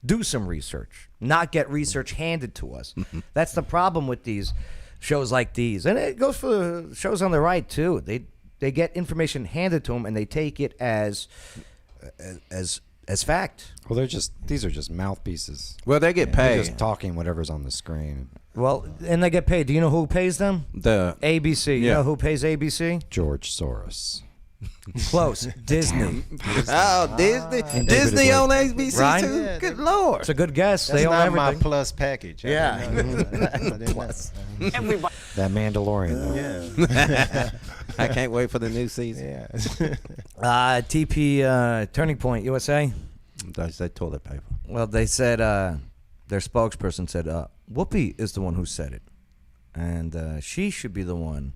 do some research, not get research handed to us. That's the problem with these shows like these. And it goes for the shows on the right, too. They get information handed to them, and they take it as fact. Well, these are just mouthpieces. Well, they get They're paid. just talking whatever's on the screen. Well, and they get paid. Do you know who pays them? The ABC. You Yeah. know who pays ABC? George Soros. Close. Disney. Oh, Disney. Disney on ABC Right? too. Yeah, Good Lord. It's a good guess. That's They own not everything. my plus package. Yeah. Plus. Everybody. That Mandalorian, though. Yeah. I can't wait for the new season. Yeah. TP Turning Point USA. They toilet paper. Well, they said their spokesperson said Whoopi is the one who said it, and she should be the one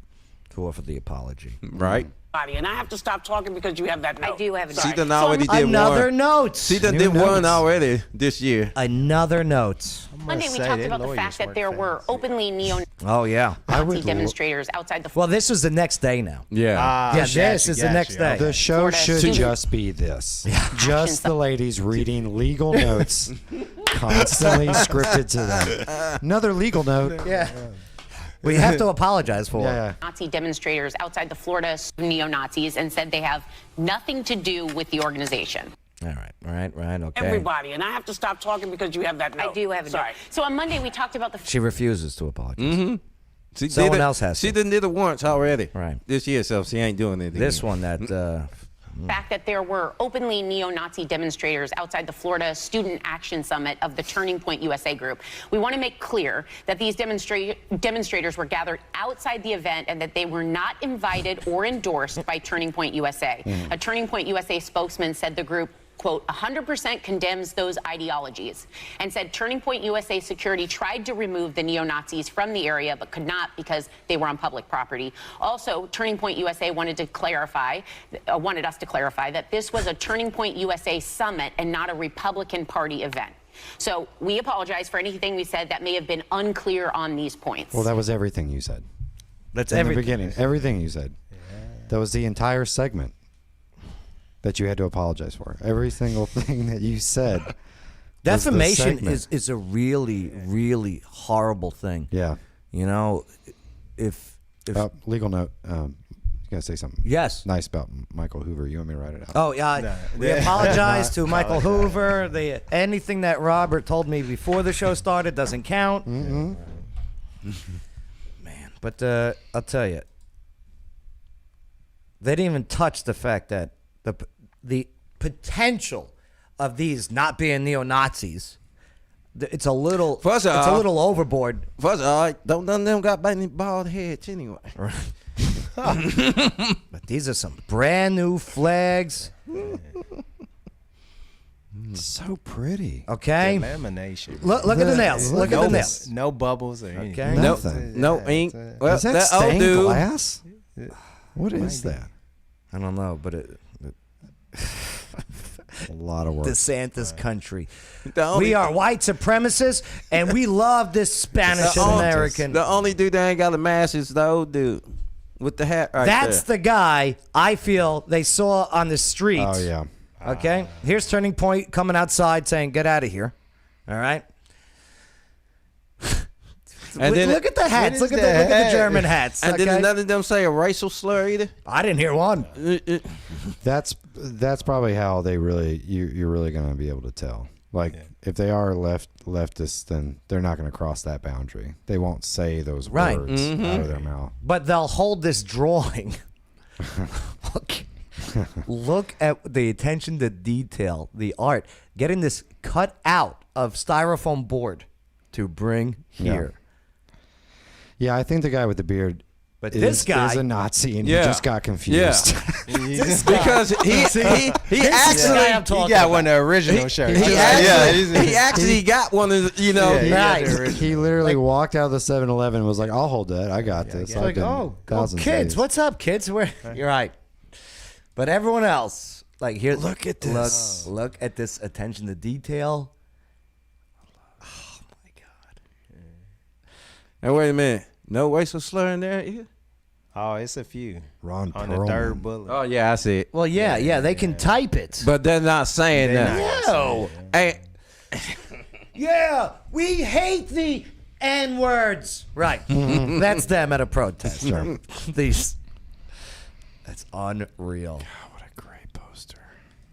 to offer the apology. Right? And I have to stop talking because you have that note. I do have a She note. done already did Another one. note. She done New did one notes. already this year. Another note. Monday, we talked about the fact that there were openly neo-Nazi Oh yeah. demonstrators outside the. Well, this was the next day now. Yeah. Yeah, this is the next day. The show Florida should student- just be this. Just the ladies reading legal notes, constantly scripted to them. Another legal note. Yeah. We have to apologize for it. Yeah. Nazi demonstrators outside the Florida neo-Nazis and said they have nothing to do with the organization. All right, okay. Everybody. And I have to stop talking because you have that note. I do have a note. So on Monday, we talked about the She refuses to apologize. Mm-hmm. She Someone did it, else has She to. done did it once already. Right. This year, so she ain't doing it again. This one that fact that there were openly neo-Nazi demonstrators outside the Florida Student Action Summit of the Turning Point USA group. We want to make clear that these demonstrators were gathered outside the event and that they were not invited or endorsed by Turning Point USA. A Turning Point USA spokesman said the group, quote, 100% condemns those ideologies, and said Turning Point USA security tried to remove the neo-Nazis from the area but could not because they were on public property. Also, Turning Point USA wanted us to clarify that this was a Turning Point USA summit and not a Republican Party event. So we apologize for anything we said that may have been unclear on these points. Well, that was everything you said. that's In the everything. beginning. Everything you said. That was the entire segment that you had to apologize for. Every single thing that you said. was the Defamation segment. is a really, really horrible thing. Yeah. You know, if Legal note. You gotta say something. Yes. Nice about Michael Hoover. You want me to write it out? Oh yeah, we apologize to Michael Hoover. Anything that Robert told me before the show started doesn't count. Man, but I'll tell you, they didn't even touch the fact that the potential of these not being neo-Nazis. It's a little. First of it's a all- little overboard. First of all, don't none of them got any bald heads anyway. But these are some brand new flags. So pretty. Okay. Lamination. Look at the nails. Look at the nails. No bubbles or anything. Okay. No, Nothing. no ink. Well, Is that old stained dude. glass? What is that? I don't know, but A lot of work. DeSantis country. The only- We are white supremacists, and we love this Spanish and American. The only dude that ain't got a mask is the old dude with the hat right That's there. the guy I feel they saw on the streets. Oh, yeah. Okay. Here's Turning Point coming outside saying, "Get out of here." All right. And then look at the hats. Look at the German hats. And okay? did none of them say a racial slur either? I didn't hear one. That's probably how they really you're really gonna be able to tell. Like if they are leftists, then they're not gonna cross that boundary. They won't say those Right. words out of their mouth. But they'll hold this drawing. Look at the attention to detail, the art. Getting this cut out of styrofoam board to bring here. Yeah, I think the guy with the beard But is, this guy is a Nazi and Yeah. he just got confused. Because he actually I'm talking He got about. one of the original shirts. he actually got one of the, He literally walked out of the 7-Eleven and was like, "I'll hold that. I got this." It's I've like, been oh, thousands of kids, days." what's up, kids? You're right. But everyone else, like here, Look at this. Look at this attention to detail. Oh my God! And wait a minute. No racial slur in there either? Oh, it's a few. Ron on the Perlman. third bullet. Oh, yeah, I see it. Well, yeah, they can type it. But they're not saying that. No. Hey, Yeah, we hate the N-words. Right. That's them at a protest. Sure. That's unreal. What a great poster.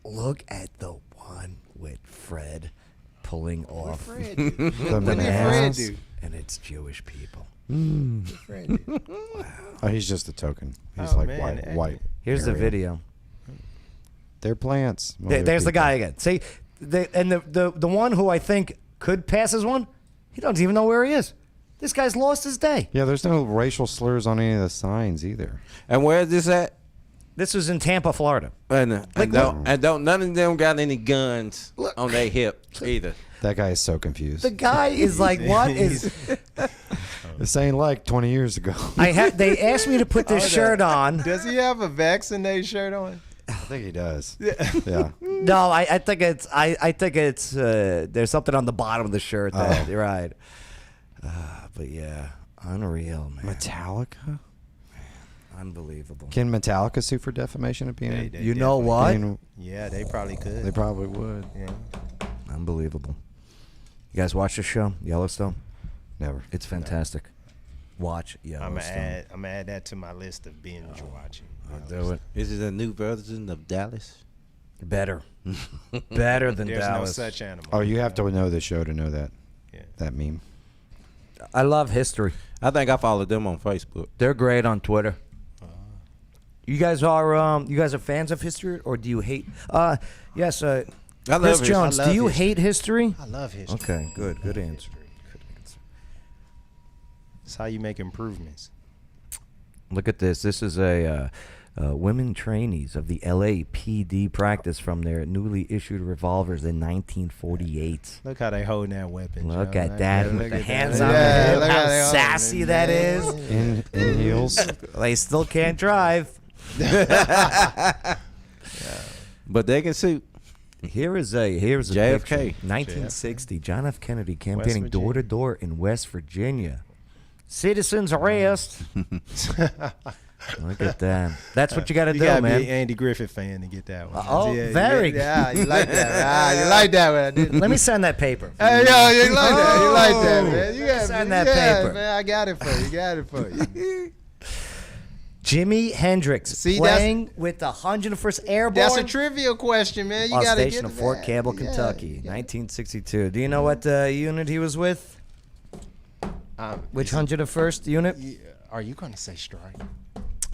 Look at the one with Fred pulling off Fred do? The What did Fred bananas. do? and it's Jewish people. Fred do? Oh, he's just a token. He's Oh, like man. white. Here's the area. video. They're plants. There's the guy again. See, the one who I think could pass as one, he doesn't even know where he is. This guy's lost his day. Yeah, there's no racial slurs on any of the signs either. and where is this at? This was in Tampa, Florida. And don't none of them got any guns on their hip either. That guy is so confused. The guy is like, what is... This ain't like 20 years ago. They asked me to put this shirt on. Does he have a vaccinated shirt on? I think he does. Yeah. No, I think it's there's something on the bottom of the shirt that you're right. But yeah, unreal, man. Metallica? Unbelievable. Can Metallica sue for defamation of being? They You know definitely- what? Yeah, they probably could. They probably would. Yeah. Unbelievable. You guys watch the show, Yellowstone? Never. It's fantastic. Watch Yellowstone. I'm gonna add that to my list of binge watching. I'll do it. Is it a new version of Dallas? Better. Better than There's Dallas. no such animal. Oh, you have to know the show to know that. Yeah. That meme. I love history. I think I followed them on Facebook. They're great on Twitter. You guys are fans of history, or do you hate? Yes. I love Chris it. Jones, I do love you history. hate history? I love history. Okay, good answer. It's how you make improvements. Look at this. This is a women trainees of the LAPD practice from their newly issued revolvers in 1948. Look how they holding that weapon. Look Joe. at Like, that look with the at hands that. on Yeah, the hip. look how How they holding sassy it, that man. is. In heels. They still can't drive. But they can sue. Here's a JFK. picture. 1960. John F. Kennedy campaigning Virginia. door to door in West Virginia. Citizens arrest. Look at that. That's what you got to You do, gotta man. be an Andy Griffith fan to get that one. Oh, very. Yeah, you like that. You like that one. I did. Let me send that paper. Hey, yo, you like that. You like that, man. You got Sign me. that Yeah, paper. man. I got it for you. Got it for you. Jimi Hendrix See, playing with the 101st Airborne. That's a trivia question, man. You on gotta station get of to Fort that. Campbell, Yeah, Kentucky, yeah. 1962. Do you know what unit he was with? Which 101st unit? Are you gonna say strike?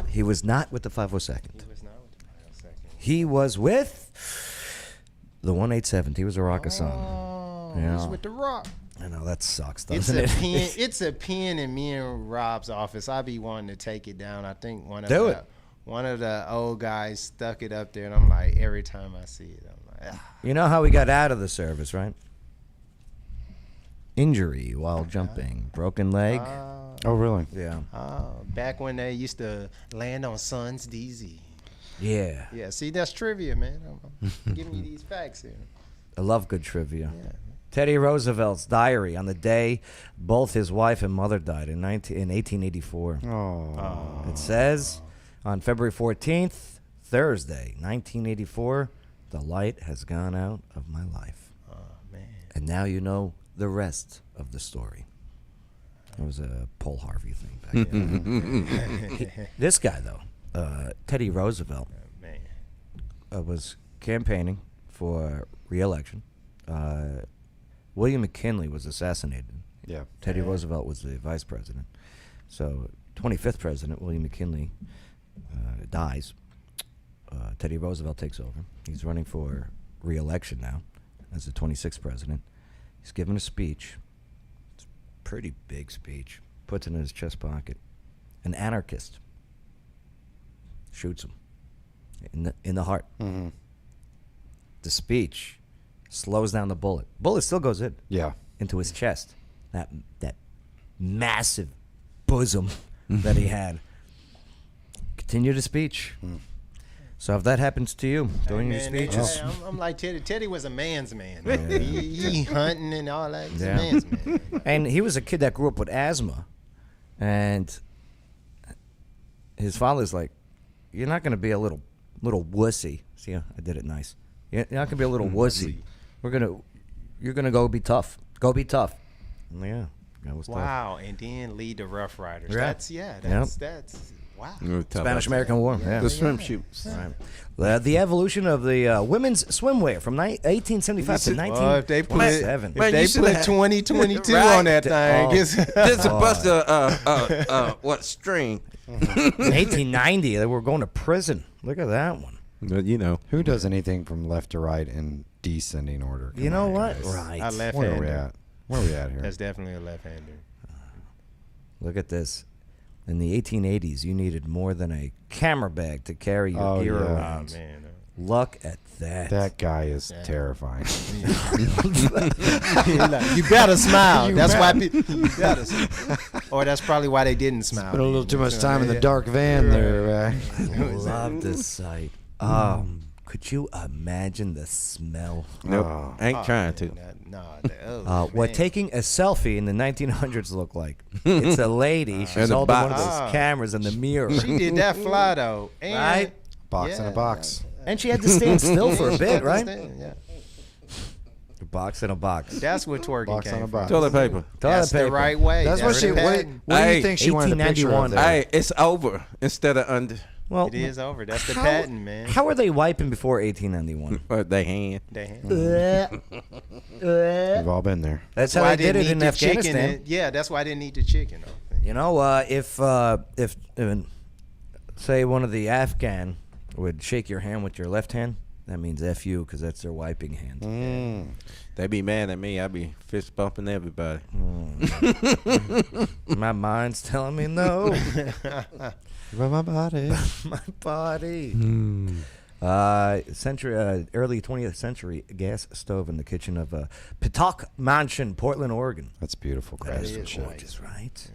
He was not with the 502nd. He was not with the 502nd. He was with the 187th. He was a Rockasan. Oh, Yeah. he's with the Rock. I know that sucks, It's doesn't a it? pen. It's a pen in me and Rob's office. I be wanting to take it down. I think one of Do the it. one of the old guys stuck it up there, and I'm like, every time I see it, I'm like, ah. You know how he got out of the service, right? Injury while jumping, broken leg. Oh, really? Yeah. Back when they used to land on Suns DZ. Yeah. Yeah, see, that's trivia, man. I'm giving you these facts here. I love good trivia. Teddy Roosevelt's diary on the day both his wife and mother died in 1884. Oh. It says, on February 14th, Thursday, 1984, the light has gone out of my life. Oh, man. And now you know the rest of the story. It was a Paul Harvey thing back then. This guy, though, Teddy Roosevelt, Man. was campaigning for re-election. William McKinley was assassinated. Yeah. Teddy Roosevelt was the vice president. So 25th president, William McKinley, dies. Teddy Roosevelt takes over. He's running for re-election now as the 26th president. He's giving a speech. It's a pretty big speech. Puts it in his chest pocket. An anarchist shoots him in the heart. Mm-hmm. The speech slows down the bullet. Bullet still goes in. Yeah. Into his chest. That massive bosom that he had. Continue the speech. So if that happens to you during your Man, speeches, I'm like Teddy. Teddy was a man's man. He hunting and all that. He's Yeah. a man's man. and he was a kid that grew up with asthma, And his father's like, "You're not going to be a little wussy." See, I did it nice. You're not going to be a little wussy. You're going to go be tough. Go be tough. And yeah, that was tough. Wow, and then lead the Rough Riders. Yeah. That's wow. Spanish-American War. Yeah. The swimsuits. Right. The evolution of the women's swimwear from 1875 to 1927. If they put 2022 on that thing, This is a bust what string? 1890, they were going to prison. Look at that one. But you know, Who does anything from left to right in descending order? You know what? A Right. Where are we left-hander. at? Where are we at here? That's definitely a left-hander. Look at this. In the 1880s, you needed more than a camera bag to carry your gear yeah. around. Oh, man. Look at that. That guy is terrifying. You better smile. That's why people. You better smile. Or that's probably why they didn't smile. Spent a little too much time in the dark van there. Love this sight. Could you imagine the smell? nope, ain't trying to. What taking a selfie in the 1900s looked like. It's a lady. She's And a holding one of box. those cameras in the mirror. She did that fly though, and Right? Box in a box. And she had to stand still for a bit, right? Yeah. A box in a box. That's where twerking Box came on a from. box. Toilet paper. That's Toilet the paper. right way. That's what she. the What, patent. what do you Hey, think she wanted a picture of 1891. there? Hey, it's over instead of under. Well, It is over. That's the patent, man. How were they wiping before 1891? They hand. They hand. We've all been there. That's how Why they did didn't it in eat the chicken Afghanistan. and- yeah, that's why I didn't eat the chicken. Though. You know, if say one of the Afghan would shake your hand with your left hand, that means F you because that's their wiping hand. They be mad at me. I be fist bumping everybody. My mind's telling me no. But my body. My body. Early 20th century gas stove in the kitchen of Pawtuck Mansion, Portland, Oregon. That's beautiful craftsmanship. Gorgeous, right?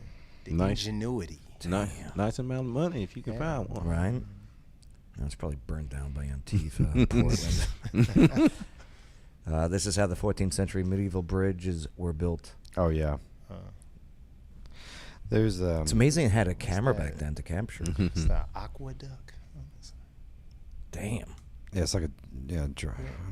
The Nice. ingenuity. Nice amount of money if you can find one. Right. That's probably burned down by Antifa, Portland. This is how the 14th century medieval bridges were built. Oh yeah. There's It's amazing it had a camera back then to capture. It's the aqueduct. Damn. Yeah, it's like I don't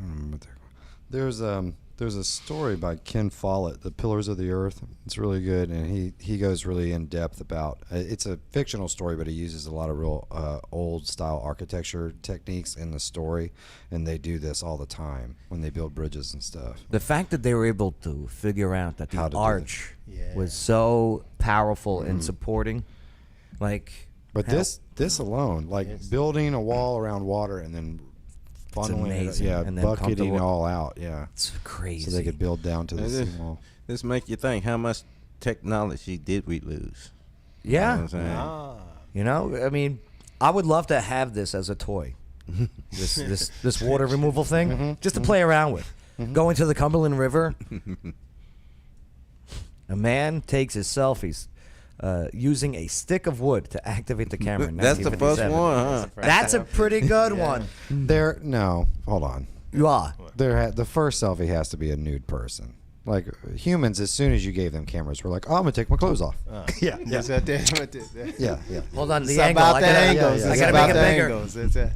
remember what they're called. There's a story by Ken Follett, The Pillars of the Earth. It's really good, and he goes really in depth about. It's a fictional story, but he uses a lot of real old style architecture techniques in the story, and they do this all the time when they build bridges and stuff. The fact that they were able to figure out that How to the do it. arch Yeah. was so powerful in supporting, like. But how- this alone, like building a wall around water and then funneling it, amazing. yeah, And then bucketing it comfortable. all out, yeah, It's crazy. so they could build down to the This- seawall. This make you think how much technology did we lose? Yeah. You know what I'm saying? You know, I mean, I would love to have this as a toy. this water removal thing, just to play around with. Going to the Cumberland River, a man takes his selfies using a stick of wood to activate the camera. In That's the first 1957. one, huh? That's a pretty good one. Hold on. Yeah. The first selfie has to be a nude person. Like humans, as soon as you gave them cameras, we're like, "Oh, I'm gonna take my clothes off." Yeah. Yeah. Hold on, the It's angle. about I the gotta, angles. I It's gotta about make it the bigger. angles. It's a-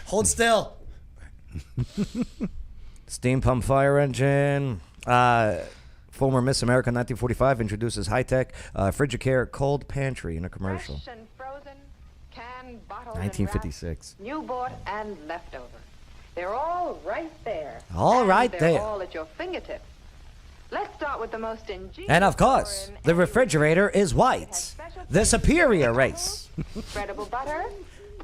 Hold still. Steam pump fire engine. Former Miss America 1945 introduces high-tech Frigicare cold pantry in a commercial. Fresh and frozen, canned, bottled, 1956. and wrapped, new bought and leftover. They're all right there. All And right they're there. all at your fingertips. Let's start with the most ingenious. And of course, store in the any refrigerator is white. The superior race. spreadable butter.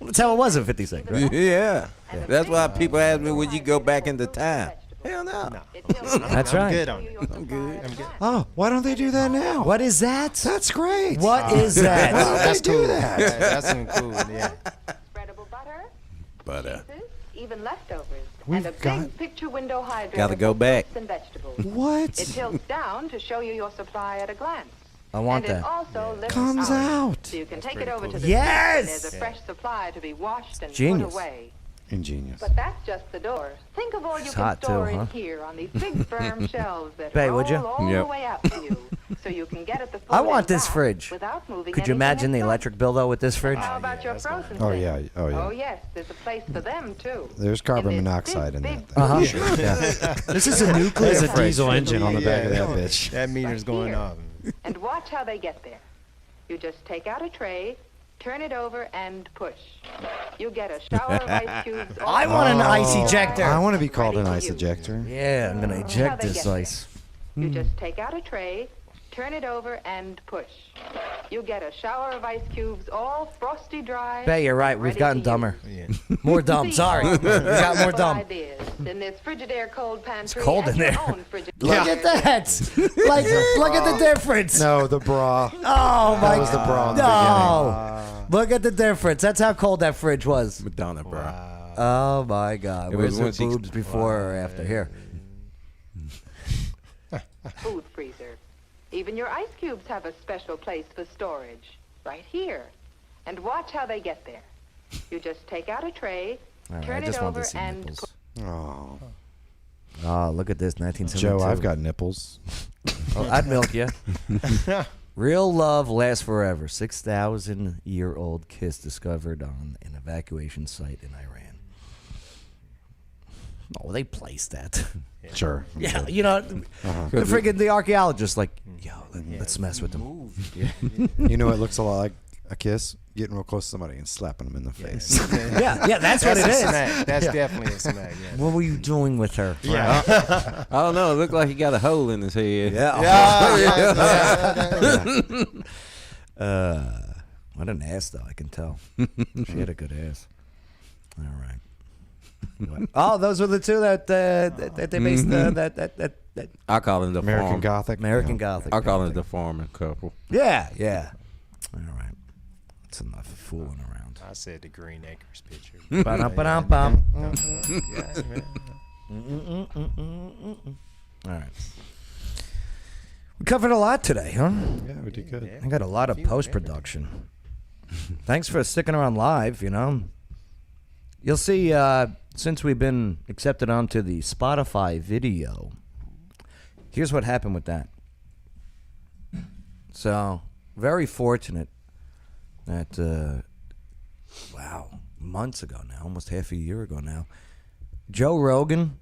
That's how it was in 56, right? Yeah. That's why people ask me, would you go back into time? Hell no. That's I'm right. good on it. I'm good. I'm good. Oh, why don't they do that now? What is that? That's great. What is that? Why don't That's they do cool. that? That's some cool. Yeah. Spreadable butter. Butter. Cheeses, even leftovers. We've and a got- big picture window hydrator. Gotta go for back. fruits and vegetables. What? It tilts down to show you your supply at a glance. I want and that. it also lifts Comes out. So you can take it over to the Yes! sink and there's a fresh supply to be washed and Genius. put away. Ingenious. But that's just the door. Think of all you It's can hot, store too, huh? in here on these big firm shelves that Babe, roll would you? all Yep. the way out to you. so you can get at the full I want and this back fridge. without moving Could you anything imagine the inside. electric bill though with this fridge? How about your frozen Oh, things? yeah. Oh, yeah. Oh yes, there's a place for them too. There's carbon In this monoxide in big, that. big Sure. Yeah. This is a nuclear There's a fridge. diesel engine on the back of that bitch. That meter's going here. off. And watch how they get there. You just take out a tray, turn it over, and push. You get a shower of ice cubes. all I want an ice over. ejector. I want to be called an Ready for ice you. ejector. Yeah, I'm gonna How eject they this get there. ice. You just take out a tray, turn it over, and push. You get a shower of ice cubes, all frosty dry. Bay, you're right. We've ready gotten to dumber. use. More dumb. See, Sorry. We got more simple dumb. ideas in this Frigidaire cold pantry. cold and in your there. own Frigidaire. Look at that. Like, look at the difference. No, the bra. Oh my That was the bra in the No. Look at the difference. That's how cold that fridge was. Madonna, bro. Oh my God. It Where's was the when she- boobs before or after? Here. Food freezer. Even your ice cubes have a special place for storage. Right here. And watch how they get there. You just take out a tray, All right, I turn it just wanted over, to see and nipples. Oh. Oh, look at this. 1972. Joe, I've got nipples. Oh, I'd milk you. Real love lasts forever. 6,000-year-old kiss discovered on an evacuation site in Iran. Oh, they placed that. Sure. Yeah, you know, the friggin' the archaeologists like, yo, let's mess with them. You know, it looks a lot like a kiss. Getting real close to somebody and slapping them in the face. Yeah, that's what it a is. smack. That's Yeah. definitely a smack. Yeah. What were you doing with her? Yeah. I don't know. It looked like he got a hole in his head. What an ass, though. I can tell. She had a good ass. All right. What? Oh, those were the two that they based that. I call him the American farm. Gothic. American Gothic. I call him the farming couple. Yeah, yeah. All right. That's enough fooling around. I said the Green Acres picture. Ba-dum-ba-dum-bum. All right. We covered a lot today, huh? Yeah, we did good. I got a lot of post-production. Thanks for sticking around live, you know. You'll see, since we've been accepted onto the Spotify video, here's what happened with that. So, very fortunate that, months ago now, almost half a year ago now, Joe Rogan,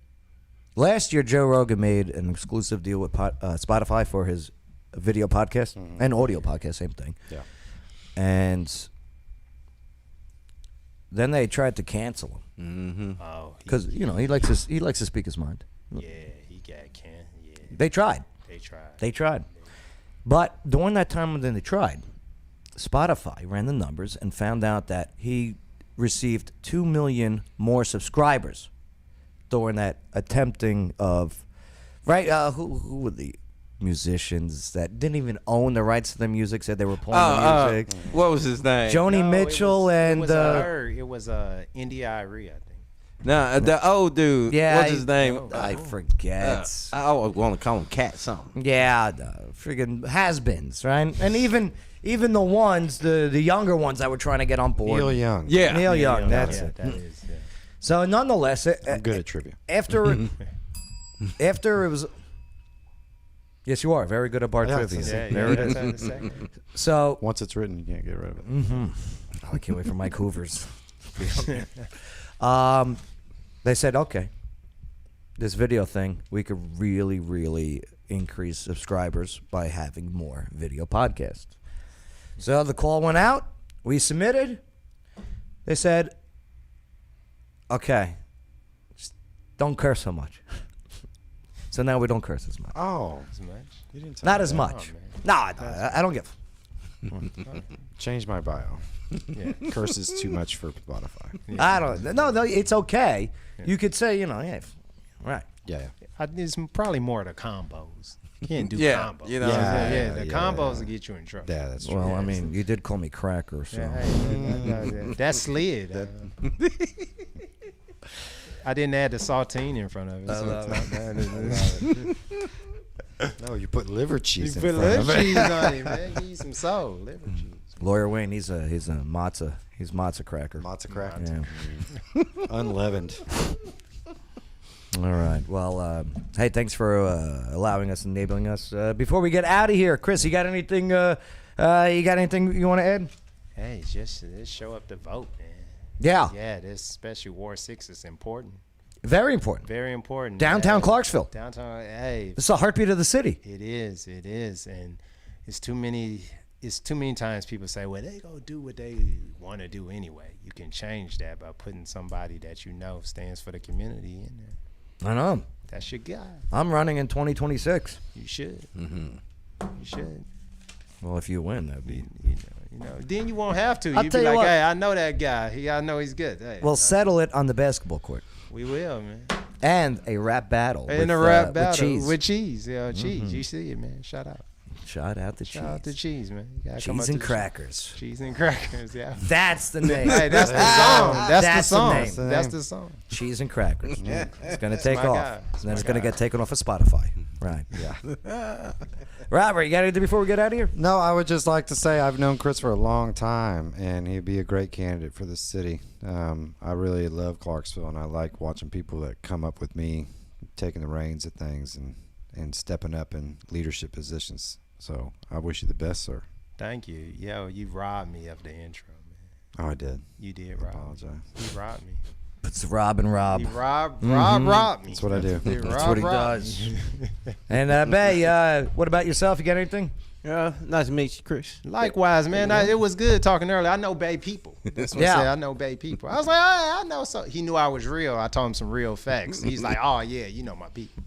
last year Joe Rogan made an exclusive deal with Spotify for his video podcast and audio podcast, same thing. Yeah. And then they tried to cancel him Oh, because he likes to speak his mind. yeah, he got can. Yeah, They tried. they tried. But during that time when they tried, Spotify ran the numbers and found out that he received 2 million more subscribers during that attempting of, right? Who were the musicians that didn't even own the rights to their music, said they were playing the music? What was his name? Joni No, Mitchell it was and her. It was India Irie, I think. No, the old dude. yeah, What's his name? I forget. I always want to call him Cat something. Yeah, the friggin' has-beens, right? And even the ones, the younger ones that were trying to get on board. Neil Young. Yeah. Neil Young, that's Yeah, it. that is. Yeah. So nonetheless, I'm good at trivia. after it was. Yes, you are very good at bar Yeah, trivia. it's- Yeah, Very that's good. what I said. So Once it's written, you can't get rid of it. I can't wait for Mike Hoover's. They said, okay, this video thing, we could really, really increase subscribers by having more video podcasts. So the call went out. We submitted. They said, okay, just don't curse so much. So now we don't curse as much. Oh, As much. you didn't tell Not me as that. much. man. No, I don't give. Change my bio. Yeah. Curses too much for Spotify. I don't. No, it's okay. You could say, yeah, right. Yeah. It's probably more the combos. You can't do Yeah, combos. you know. Yeah, the Yeah. combos will get you in trouble. Yeah, that's true. Well, I mean, you did call me cracker, so. Yeah, hey, that slid. I didn't add the saltine in front of it. So No, you put liver cheese you in put front of liver it. cheese on it, man. Give you some soul, liver cheese. Lawyer Wayne, he's a matzah. He's matzah cracker. Matzo cracker. Yeah. Unleavened. All right. Well, hey, thanks for allowing us, enabling us. Before we get out of here, Chris, you got anything? You got anything you want to add? Hey, just show up to vote, man. Yeah. Yeah, this especially Ward 6 is important. Very important. Very important. Downtown Hey, Clarksville. Downtown. Hey. It's the heartbeat of the city. It is, and it's too many times people say, well, they go do what they want to do anyway. You can change that by putting somebody that you know stands for the community in there. I know. That's your guy. I'm running in 2026. You should. You should. Well, if you win, that'd be. You know, then you won't have to. I'll You tell be you like, what. hey, I know that guy. I know he's good. Hey, We'll settle it on the basketball court. we will, man. And a rap battle. In with, a rap with battle cheese. with cheese. Yeah, cheese. You see it, man. Shout out. Shout out to Shout out to cheese. cheese, man. You gotta come Cheese up and to the show. crackers. Cheese and crackers, yeah. That's the name. Hey, that's the song. That's the song. name. That's the song. Cheese and crackers. It's gonna That's take my off. guy. And then it's gonna get taken off of Spotify. Right. Yeah. Robert, you got anything before we get out of here? No, I would just like to say I've known Chris for a long time, and he'd be a great candidate for the city. I really love Clarksville, and I like watching people that come up with me, taking the reins of things and stepping up in leadership positions. So I wish you the best, sir. Thank you. Yo, you robbed me of the intro, man. Oh, I did. You did rob. Apologize. You robbed me. It's Rob and Rob. You robbed me. That's what I do. That's what he does. And Bay, what about yourself? You got anything? Nice to meet you, Chris. Likewise, man. It was good talking earlier. I know Bay people. That's what I said. I know Bay people. I was like, I know. So he knew I was real. I told him some real facts. He's like, oh yeah, you know my people.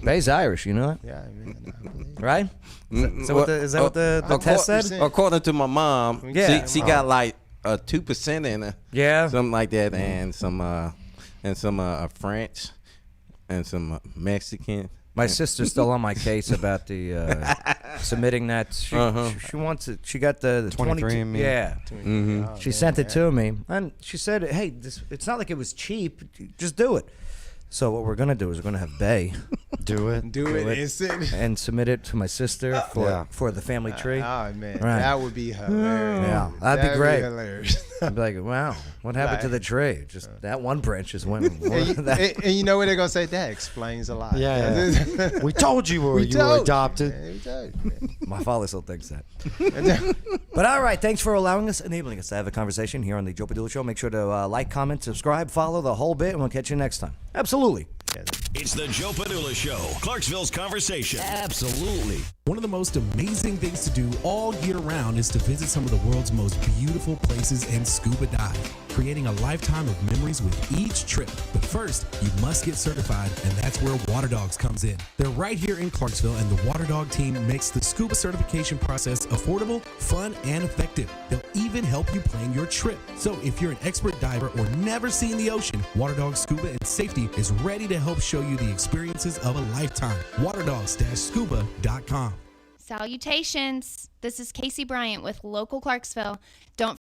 Bay's Irish, you know that? Yeah, man. I believe it. Right? Is that what the test said? According to my mom, Yeah. she got like 2% in her. Yeah. Something like that, and some French, and some Mexican. My sister's still on my case about the submitting that. She wants it. She got the 23andMe. Yeah. Oh, She sent it to me, and she said, "Hey, it's not like it was cheap. Just do it." So what we're gonna do is we're gonna have Bay Do it. and submit it to my sister for the family tree. Oh man, Right. that would be hilarious. Yeah, that'd be great. Hilarious. I'd be like, "Wow, what happened to the tree? Just that one branch just went." And you know what they're gonna say? That explains a lot. Yeah. We told you you were adopted. Man, we told you, man. My father still thinks that. But all right, thanks for allowing us, enabling us to have a conversation here on the Joe Padula Show. Make sure to like, comment, subscribe, follow the whole bit, and we'll catch you next time. Absolutely. It's the Joe Padula Show, Clarksville's conversation. Absolutely. One of the most amazing things to do all year round is to visit some of the world's most beautiful places and scuba dive, creating a lifetime of memories with each trip. But first, you must get certified, and that's where Water Dogs comes in. They're right here in Clarksville, and the Water Dog team makes the scuba certification process affordable, fun, and effective. They'll even help you plan your trip. So if you're an expert diver or never seen the ocean, Water Dog Scuba and Safety is ready to help show you the experiences of a lifetime. waterdogs-scuba.com. Salutations. This is Casey Bryant with Local Clarksville. Don't